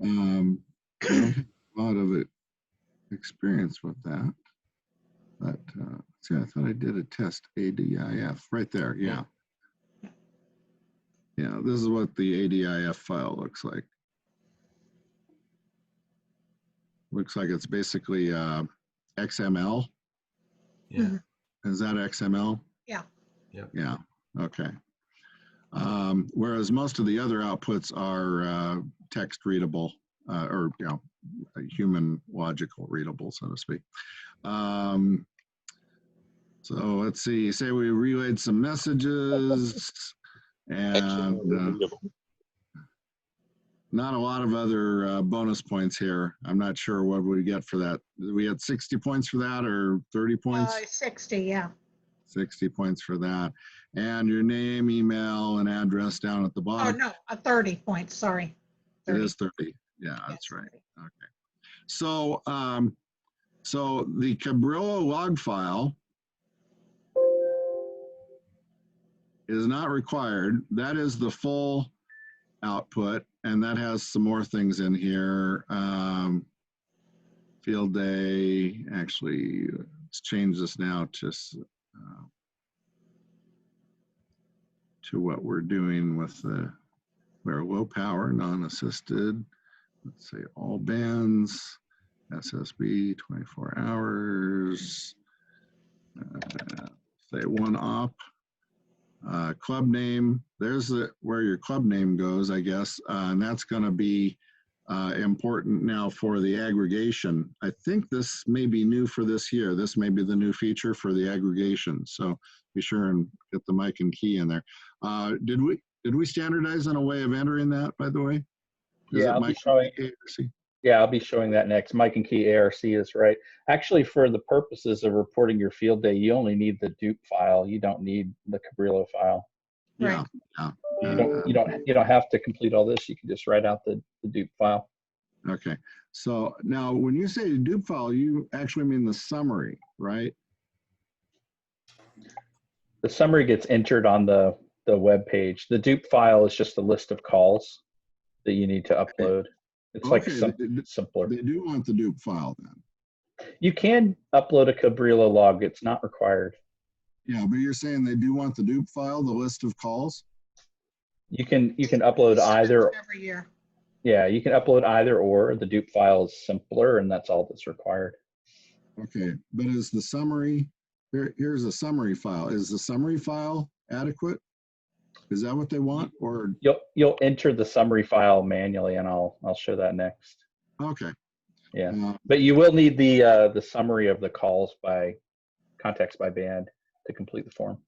I don't have a lot of experience with that. But see, I thought I did a test ADIF right there. Yeah. Yeah, this is what the ADIF file looks like. Looks like it's basically XML. Yeah. Is that XML? Yeah. Yep. Yeah. Okay. Whereas most of the other outputs are text readable or human logical readable, so to speak. So let's see. Say we relayed some messages and not a lot of other bonus points here. I'm not sure what we get for that. We had 60 points for that or 30 points? 60, yeah. 60 points for that. And your name, email, and address down at the Oh, bottom. no, 30 points, sorry. 30. It is 30. Yeah, that's right. Okay. So, so the Cabrillo log file is not required. That is the full output, and that has some more things in here. Field day, actually, let's change this now to what we're doing with the, where low power, non-assisted, let's say all bands, SSB, 24 hours, say 1 op. Club name, there's where your club name goes, I guess, and that's going to be important now for the aggregation. I think this may be new for this year. This may be the new feature for the aggregation. So be sure and get the mic and key in there. Did we standardize on a way of entering that, by the way? Yeah, I'll be showing. Yeah, I'll be showing that next. Mic and key ARC is right. Actually, for the purposes of reporting your field day, you only need the dupe file. You don't need the Cabrillo file. Yeah. You don't have to complete all this. You can just write out the dupe file. Okay. So now, when you say dupe file, you actually mean the summary, right? The summary gets entered on the web page. The dupe file is just a list of calls that you need to upload. It's like simpler. They do want the dupe file then. You can upload a Cabrillo log. It's not required. Yeah, but you're saying they do want the dupe file, the list of calls? You can upload either. Every year. Yeah, you can upload either or. The dupe file is simpler, and that's all that's required. Okay, but is the summary, here's a summary file. Is the summary file adequate? Is that what they want, or? You'll enter the summary file manually, and I'll show that next. Okay. Yeah, but you will need the summary of the calls by contacts by band to complete the form.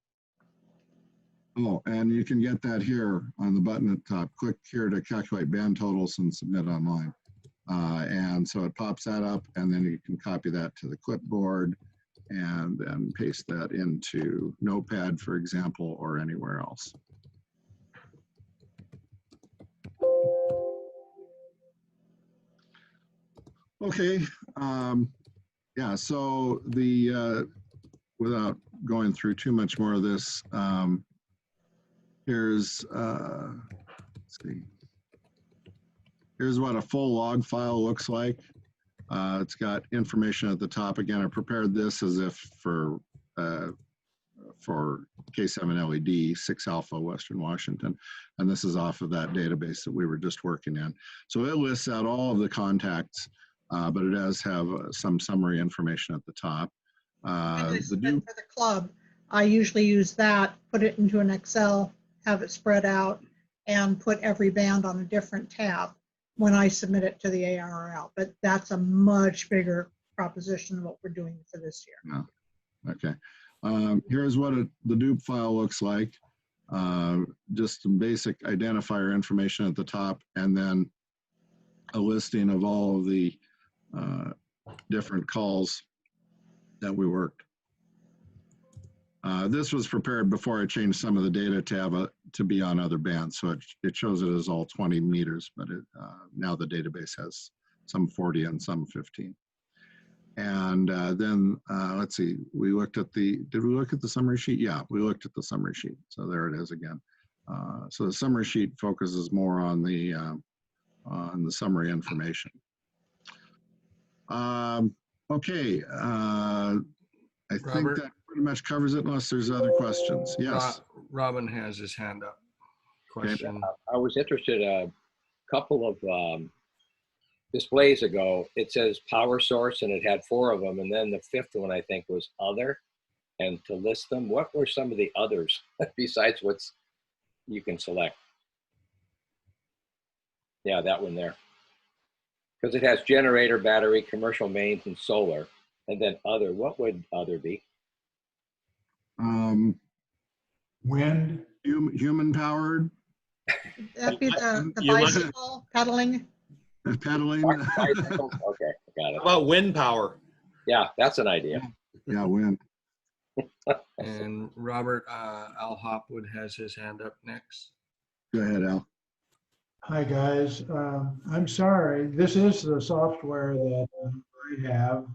Oh, and you can get that here on the button at the top. Click here to calculate band totals and submit online. And so it pops that up, and then you can copy that to the clipboard and then paste that into Notepad, for example, or anywhere else. Okay, yeah, so without going through too much more of this, here's, let's see, here's what a full log file looks like. It's got information at the top. Again, I prepared this as if for K7 LED, 6 Alpha, Western Washington. And this is off of that database that we were just working in. So it lists out all of the contacts but it does have some summary information at the top. The dupe, For the club, I usually use that, put it into an Excel, have it spread out, and put every band on a different tab when I submit it to the ARRL. But that's a much bigger proposition than what we're doing for this year. yeah. Okay. Here's what the dupe file looks like. Just some basic identifier information at the top, and then a listing of all of the different calls that we worked. This was prepared before I changed some of the data tab to be on other bands, so it shows it as all 20 meters, but now the database has some 40 and some 15. And then let's see, we looked at did we look at the summary sheet? Yeah, we looked at the summary sheet. So there it is again. So the summary sheet focuses more on the summary information. Okay, I think that pretty much covers it unless there's other questions. Yes. Robin has his hand up. Question. I was interested, a couple of displays ago, it says power source and it had 4 of them. And then the 5th one, I think, was other. And to list them, what were some of the others besides what's you can select? Yeah, that one there. Because it has generator, battery, commercial mains, and solar. And then other, what would other be? Wind. Human powered. That'd be the bicycle pedaling. Pedaling. Bicycle? Okay, got it. How about wind power? Yeah, that's an idea. Yeah, wind. And Robert, Al Hopwood has his hand up next. Go ahead, Al. Hi, guys. I'm sorry. This is the software that I have,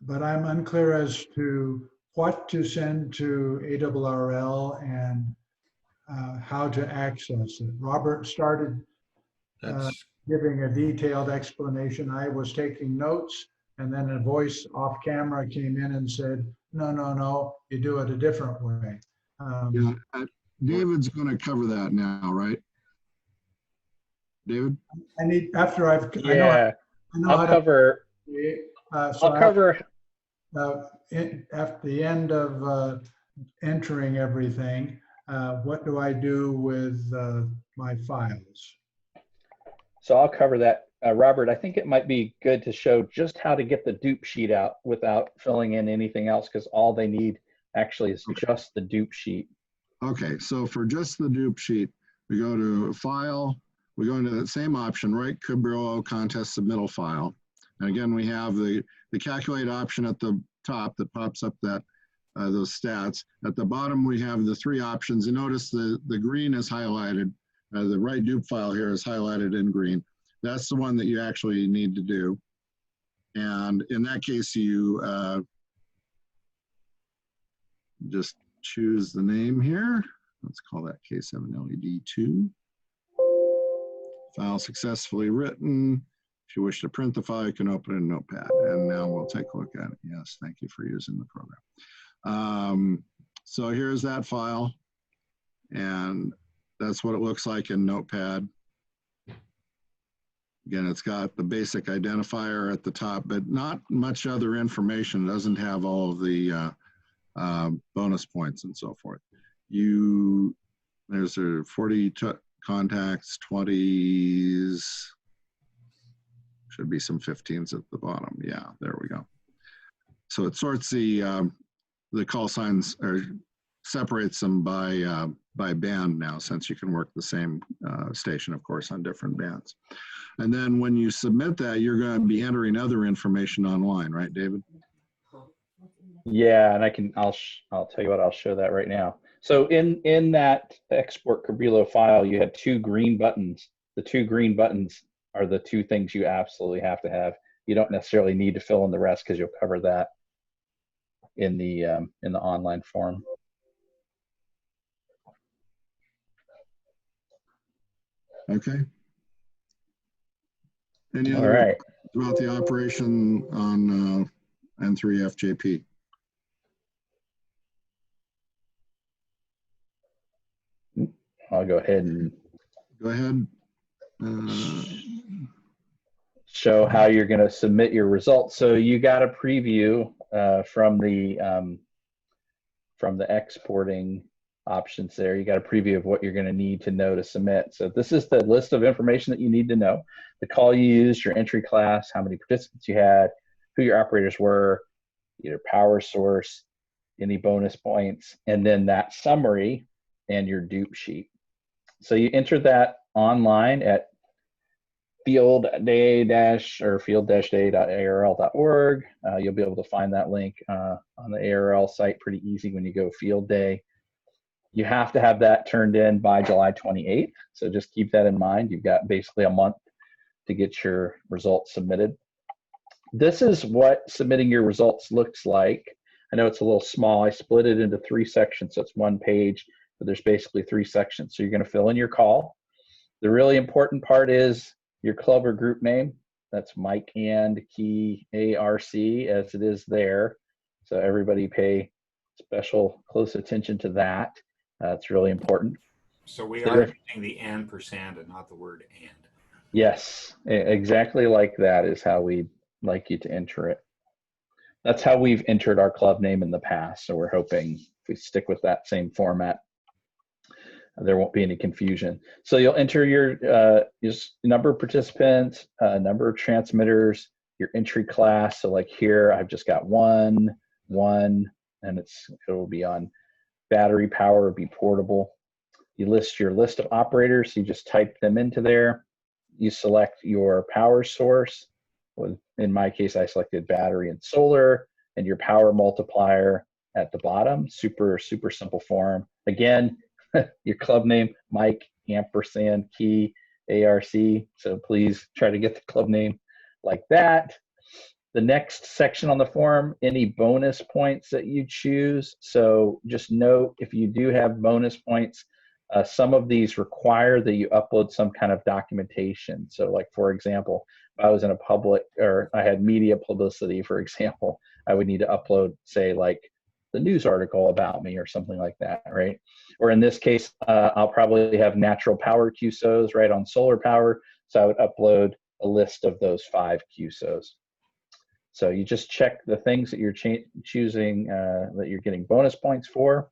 but I'm unclear as to what to send to ARRL and how to access it. Robert started giving a detailed explanation. I was taking notes, and then a voice off camera came in and said, no, you do it a different way. Yeah, David's going to cover that now, right? David? I need, after I've, yeah, I'll cover. I'll cover. At the end of entering everything, what do I do with my files? So I'll cover that. Robert, I think it might be good to show just how to get the dupe sheet out without filling in anything else, because all they need actually is just the dupe sheet. Okay, so for just the dupe sheet, we go to File, we go into that same option, right? Yarbrough contest submittal file. And again, we have the calculate option at the top that pops up that those stats. At the bottom, we have the 3 options. You notice the green is highlighted. The right dupe file here is highlighted in green. That's the one that you actually need to do. And in that case, you just choose the name here. Let's call that K7LED2. File successfully written. If you wish to print the file, you can open it in Notepad. And now we'll take a look at it. Yes, thank you for using the program. So here's that file. And that's what it looks like in Notepad. Again, it's got the basic identifier at the top, but not much other information. It doesn't have all of the bonus points and so forth. There's 40 contacts, 20s, should be some 15s at the bottom. Yeah, there we go. So it sorts the call signs, or separates them by band now, since you can work the same station, of course, on different bands. And then when you submit that, you're going to be entering other information online, right, David? Yeah, and I'll tell you what, I'll show that right now. So in that export Yarbrough file, you have 2 green buttons. The 2 green buttons are the 2 things you absolutely have to have. You don't necessarily need to fill in the rest, because you'll cover that in the online form. Okay. Any other about the operation on N3FJP? I'll go ahead and go ahead. show how you're going to submit your results. So you got a preview from the exporting options there. You got a preview of what you're going to need to know to submit. So this is the list of information that you need to know: the call you used, your entry class, how many participants you had, who your operators were, your power source, any bonus points, and then that summary and your dupe sheet. So you enter that online at field-day-arl.org. You'll be able to find that link on the ARL site pretty easy when you go field day. You have to have that turned in by July 28th. So just keep that in mind. You've got basically a month to get your results submitted. This is what submitting your results looks like. I know it's a little small. I split it into 3 sections, so it's 1 page, but there's basically 3 sections. So you're going to fill in your call. The really important part is your club or group name. That's Mike and Key ARC, as it is there. So everybody pay special close attention to that. It's really important. So we are using the ampersand and not the word and. Yes, exactly like that is how we'd like you to enter it. That's how we've entered our club name in the past. So we're hoping if we stick with that same format, there won't be any confusion. So you'll enter your number of participants, number of transmitters, your entry class. So like here, I've just got one, and it will be on battery power, be portable. You list your list of operators. You just type them into there. You select your power source. In my case, I selected battery and solar, and your power multiplier at the bottom. Super, super simple form. Again, your club name, Mike ampersand Key ARC. So please try to get the club name like that. The next section on the form, any bonus points that you choose. So just note, if you do have bonus points, some of these require that you upload some kind of documentation. So like, for example, if I was in a public, or I had media publicity, for example, I would need to upload, say, like the news article about me or something like that, right? Or in this case, I'll probably have natural power QSOs, right, on solar power. So I would upload a list of those 5 QSOs. So you just check the things that you're choosing that you're getting bonus points for.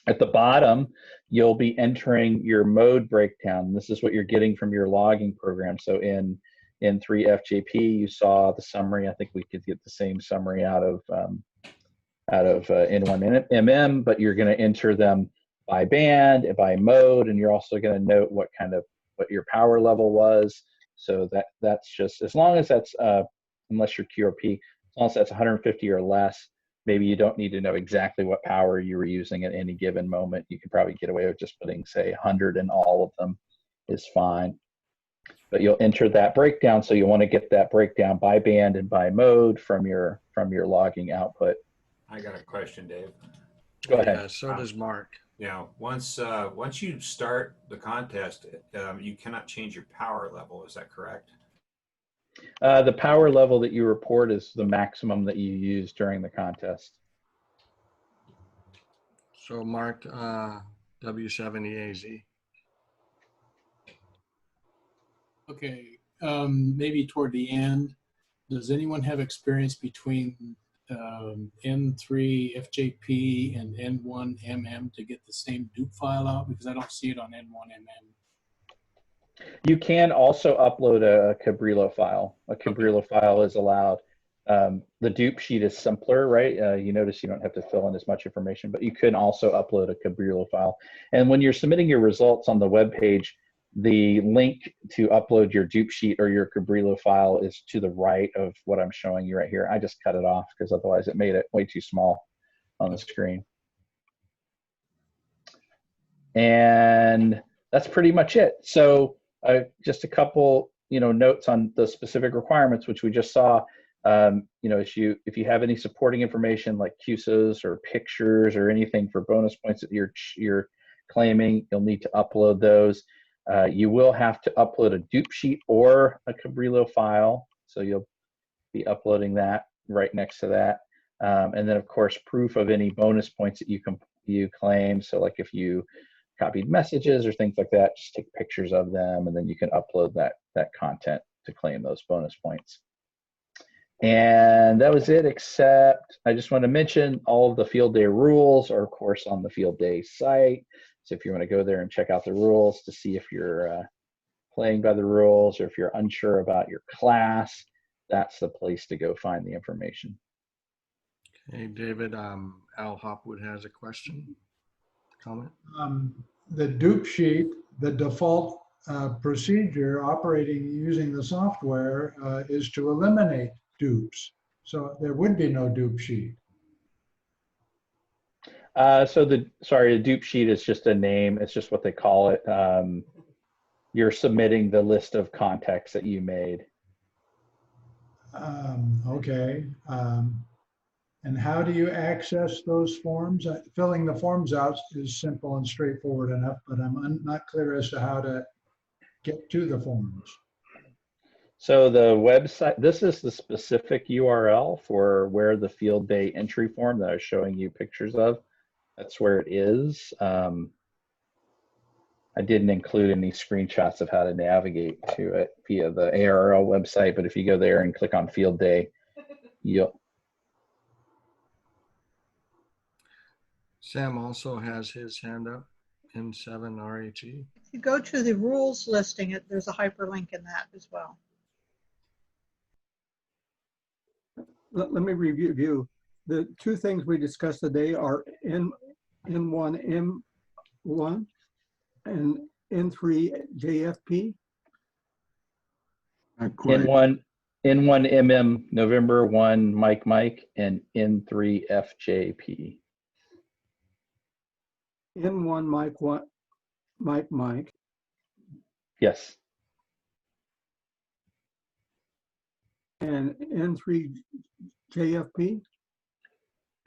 At the bottom, you'll be entering your mode breakdown. This is what you're getting from your logging program. So in 3FJP, you saw the summary. I think we could get the same summary out of N1MM, but you're going to enter them by band and by mode, and you're also going to note what your power level was. So that's just, as long as that's unless you're QRP, as long as that's 150 or less. Maybe you don't need to know exactly what power you were using at any given moment. You can probably get away with just putting, say, 100 in all of them is fine. But you'll enter that breakdown, so you want to get that breakdown by band and by mode from your logging output. I got a question, Dave. Go ahead. Yeah, so does Mark. Yeah, once you start the contest, you cannot change your power level. Is that correct? The power level that you report is the maximum that you use during the contest. So Mark, W70AZ. Okay, maybe toward the end, does anyone have experience between N3 FJP and N1MM to get the same dupe file out? Because I don't see it on N1MM. You can also upload a Cabrillo file. A Cabrillo file is allowed. The dupe sheet is simpler, right? You notice you don't have to fill in as much information, but you can also upload a Cabrillo file. And when you're submitting your results on the web page, the link to upload your dupe sheet or your Cabrillo file is to the right of what I'm showing you right here. I just cut it off because otherwise it made it way too small on the screen. And that's pretty much it. So just a couple, notes on the specific requirements, which we just saw. If you have any supporting information like QSOs or pictures or anything for bonus points that you're claiming, you'll need to upload those. You will have to upload a dupe sheet or a Cabrillo file, so you'll be uploading that right next to that. And then, of course, proof of any bonus points that you claim. So, like if you copied messages or things like that, just take pictures of them, and then you can upload that content to claim those bonus points. And that was it, except I just want to mention all of the field day rules are, of course, on the field day site. So if you want to go there and check out the rules to see if you're playing by the rules or if you're unsure about your class, that's the place to go find the information. Hey, David, Al Hopwood has a question, comment? The dupe sheet, the default procedure operating using the software is to eliminate dupes. So there would be no dupe sheet. So the dupe sheet is just a name. It's just what they call it. You're submitting the list of contacts that you made. Okay. And how do you access those forms? Filling the forms out is simple and straightforward enough, but I'm not clear as to how to get to the forms. So the website, this is the specific URL for where the field day entry form that I was showing you pictures of, that's where it is. I didn't include any screenshots of how to navigate to it via the ARL website, but if you go there and click on field day, you'll. Sam also has his hand up, N7RHE. If you go to the rules listing, there's a hyperlink in that as well. Let me review. The two things we discussed today are N1M1 and N3 JFP. N1MM November 1 Mike and N3 FJP. N1 Mike. Yes. And N3 JFP.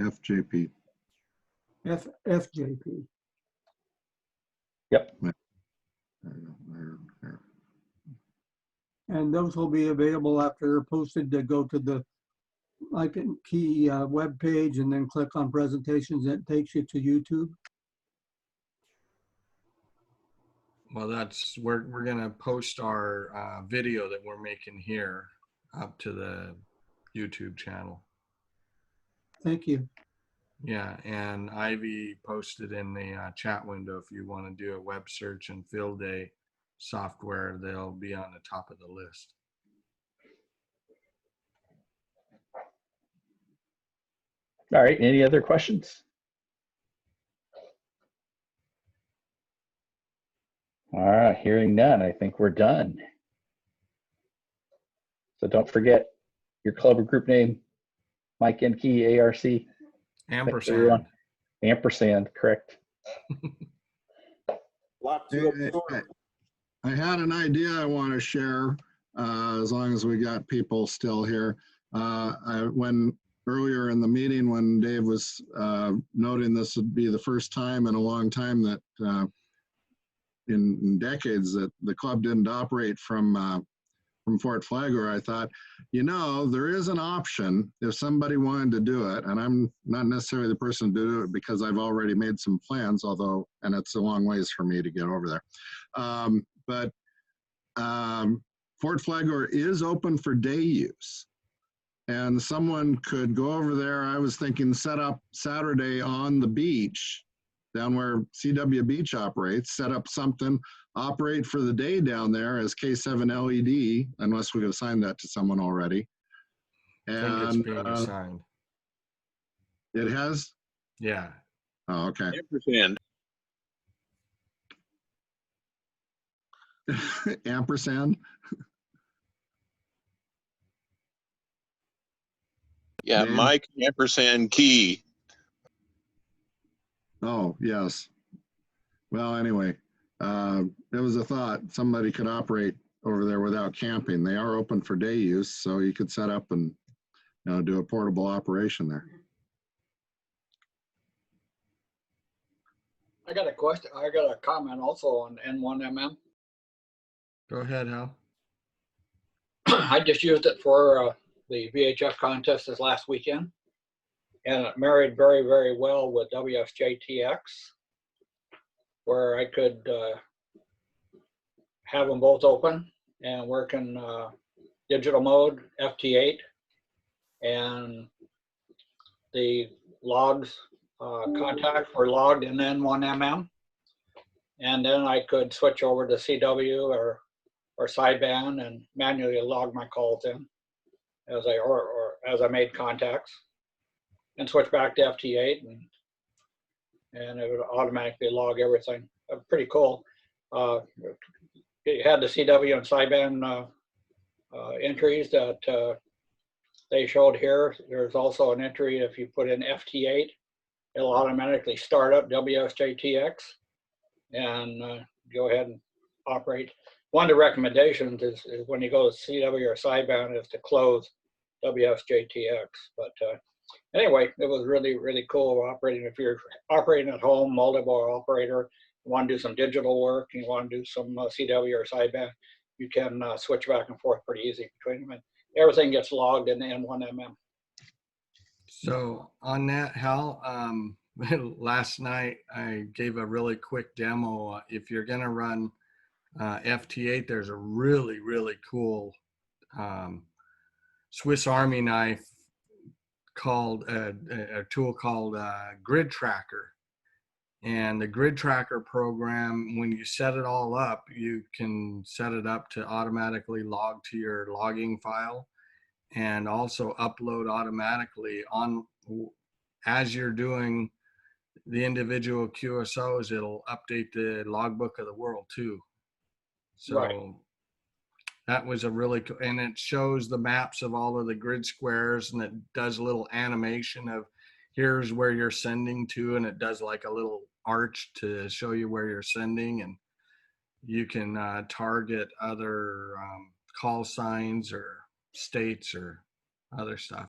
FJP. FJP. Yep. And those will be available after they're posted to go to the Key web page and then click on presentations. That takes you to YouTube. Well, we're gonna post our video that we're making here up to the YouTube channel. Thank you. Yeah, and Ivy posted in the chat window, if you want to do a web search and field day software, they'll be on the top of the list. All right, any other questions? All right, hearing none, I think we're done. So don't forget your club or group name, Mike and Key, ARC. Ampersand. Ampersand, correct. I had an idea I want to share, as long as we got people still here. When earlier in the meeting, when Dave was noting this would be the first time in a long time that in decades that the club didn't operate from Fort Flagler, I thought, there is an option if somebody wanted to do it, and I'm not necessarily the person to do it because I've already made some plans, and it's a long ways for me to get over there. But Fort Flagler is open for day use. And someone could go over there. I was thinking set up Saturday on the beach, down where CW Beach operates, set up something, operate for the day down there as K7 LED, unless we could assign that to someone already. And I think it's being assigned. It has? Yeah. Oh, okay. Ampersand. Ampersand? Yeah, Dan? Mike Ampersand Key. Oh, yes. Well, anyway, it was a thought. Somebody could operate over there without camping. They are open for day use, so you could set up and do a portable operation there. I got a question. I got a comment also on N1MM. Go ahead, Hal. I just used it for the VHF contest this last weekend, and it married very, very well with WSJTX, where I could have them both open and working digital mode, FT8, and the logs contacts were logged in N1MM. And then I could switch over to CW or sideband and manually log my calls in as as I made contacts, and switch back to FT8, and it would automatically log everything. Pretty cool. It had the CW and sideband entries that they showed here. There's also an entry if you put in FT8, it'll automatically start up WSJTX and go ahead and operate. One of the recommendations is when you go to CW or sideband is to close WSJTX. But anyway, it was really, really cool operating. If you're operating at home, multiple operator, you want to do some digital work, you want to do some CW or sideband, you can switch back and forth pretty easy between them. And everything gets logged in the N1MM. So on that, Hal, last night I gave a really quick demo. If you're going to run FT8, there's a really, really cool Swiss Army knife called a tool called Grid Tracker. And the Grid Tracker program, when you set it all up, you can set it up to automatically log to your logging file, and also upload automatically on as you're doing the individual QSOs. It'll update the logbook of the world too. So right. That was a really cool, and it shows the maps of all of the grid squares, and it does a little animation of here's where you're sending to, and it does like a little arch to show you where you're sending, and you can target other call signs or states or other stuff.